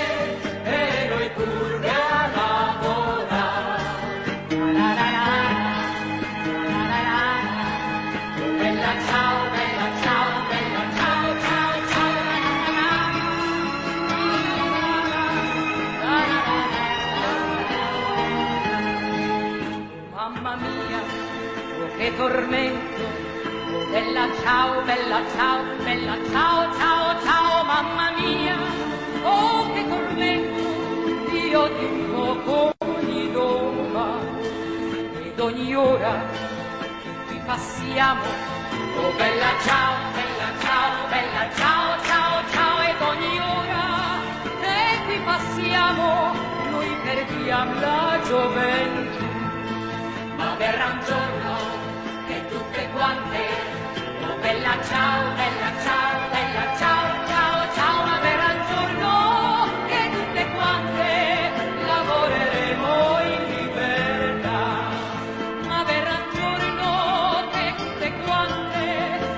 e noi curve a lavorare. La la la, la la la, bella ciao, bella ciao, bella ciao, ciao, ciao. La la la, mamma mia, oh che tormento, oh bella ciao, bella ciao, bella ciao, ciao, ciao. Mamma mia, oh che tormento, io ti invoco ogni doma ed ogni ora che qui passiamo. Oh bella ciao, bella ciao, bella ciao, ciao, ciao. Ed ogni ora che qui passiamo, noi perdiamo la gioventù. Ma verrà un giorno che tutte quante, oh bella ciao, bella ciao, bella ciao, ciao, ciao. Ma verrà un giorno che tutte quante lavoreremo in libertà. Ma verrà un giorno che tutte quante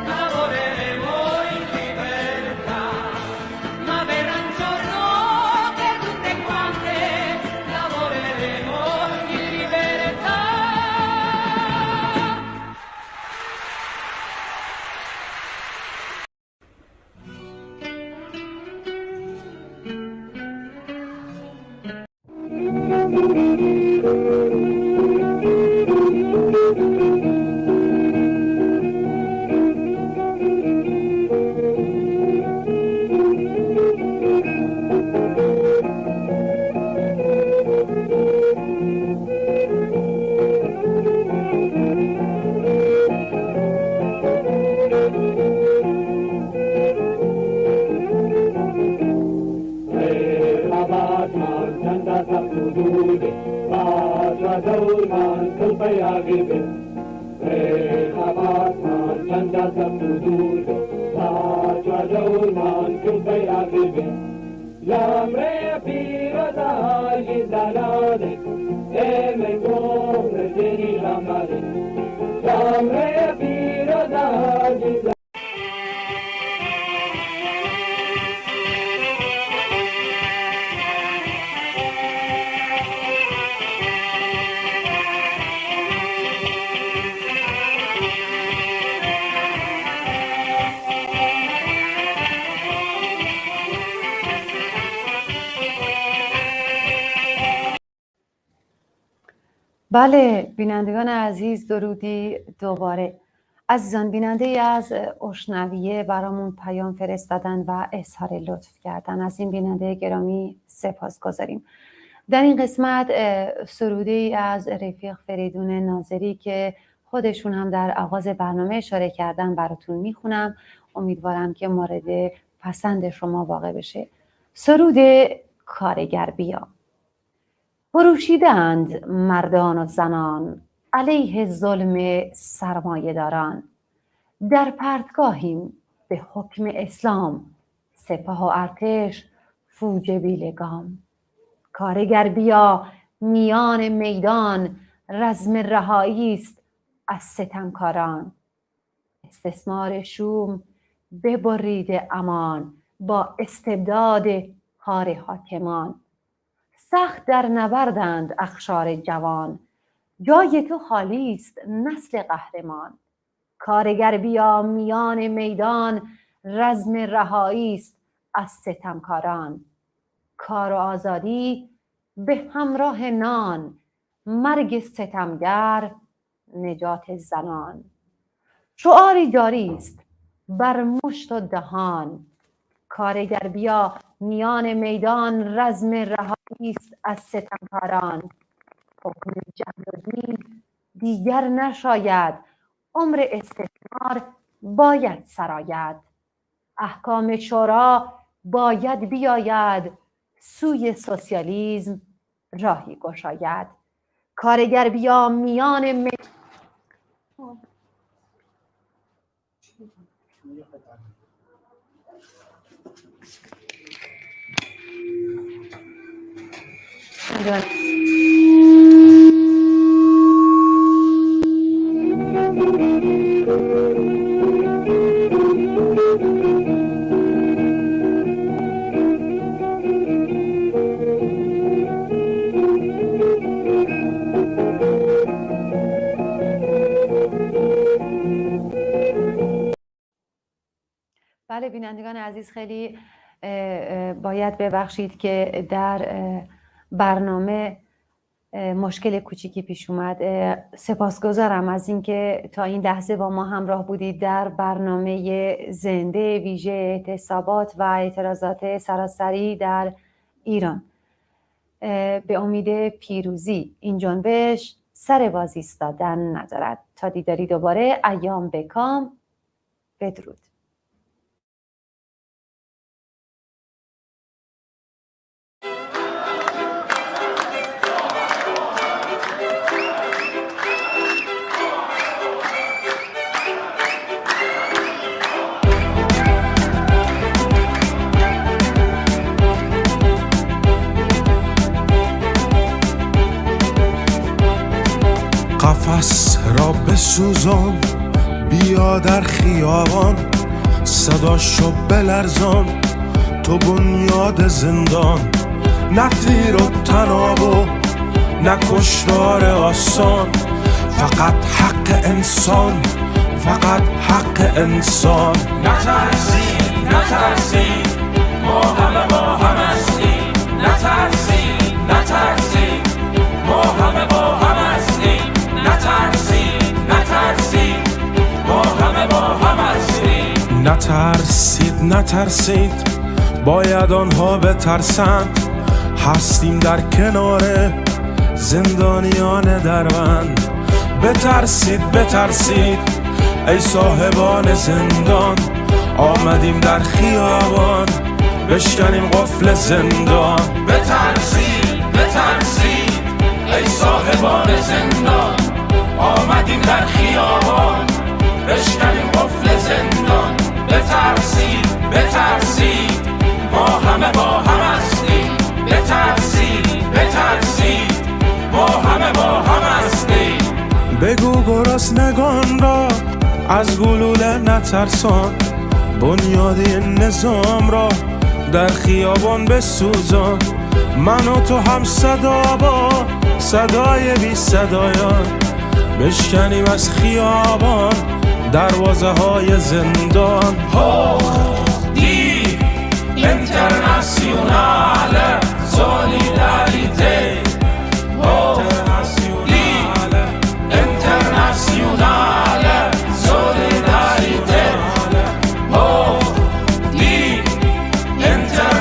lavoreremo in libertà. Ma verrà un giorno che tutte quante lavoreremo in libertà. من چند از افزود بعد و دور من کلفه عقیبه خبات من چند از افزود بعد و دور من کلفه عقیبه لامره پیرده های زلاده من گفت دینی لامده لامره پیرده های زلاده. بله بینندگان عزیز، درودی دوباره. عزیزان، بیننده ای از اشنویه برامون پیام فرستادن و اظهار لطف کردن. از این بیننده گرامی سپاس گذاریم. در این قسمت سروده ای از رفیق فریدون ناظری که خودشون هم در آغاز برنامه اشاره کردن براتون میخونم. امیدوارم که مورد پسند شما واقع بشه. سروده کارگر بیا. فروشیدند مردان و زنان علیه ظلم سرمایه داران. در پرتگاهیم به حکم اسلام، سپاه و ارتش فوج بیلگام. کارگر بیا میان میدان، رزم رهایی است از ستمکاران. استثمار شوم ببرید امان، با استبداد کار حاکمان. سخت در نبردند اخشار جوان، جای تو خالی است نسل قهرمان. کارگر بیا میان میدان، رزم رهایی است از ستمکاران. کار و آزادی به همراه نان، مرگ ستمگر نجات زنان. شعاری جاری است بر مشت و دهان، کارگر بیا میان میدان، رزم رهایی است از ستمکاران. حکم جبر و دین دیگر نشاید، عمر استثمار باید سراید. احکام شورا باید بیاید، سوی سوسیالیسم راهی گشاید. کارگر بیا میان بله بینندگان عزیز، خیلی باید ببخشید که در برنامه مشکل کوچیکی پیش اومد. سپاسگزارم از اینکه تا این لحظه با ما همراه بودید در برنامه زنده ویژه اعتصابات و اعتراضات سراسری در ایران. به امید پیروزی این جنبش سر باز ایستادن ندارد. تا دیداری دوباره، ایام بکام. بدرود. قفس را بسوزان، بیا در خیابان، صداشو بلرزان، تو بنیاد زندان. نه تیر و تناب و نه کشتار آسان، فقط حق انسان، فقط حق انسان. نترسید نترسید، ما همه با هم هستیم. نترسید نترسید، ما همه با هم هستیم. نترسید نترسید، ما همه با هم هستیم. نترسید نترسید، باید آنها بترسند. هستیم در کنار زندانیان دربند. بترسید بترسید ای صاحبان زندان، آمدیم در خیابان بشکنیم قفل زندان. بترسید بترسید ای صاحبان زندان، آمدیم در خیابان بشکنیم قفل زندان. بترسید بترسید ما همه با هم هستیم، بترسید بترسید ما همه با هم هستیم. بگو گرسنگان را از گلوله نترسان، بنیاد این نظام را در خیابان بسوزان. من و تو هم صدا با صدای بی صدایان، بشکنیم از خیابان دروازه های زندان. دی اینترناسیونال، سولی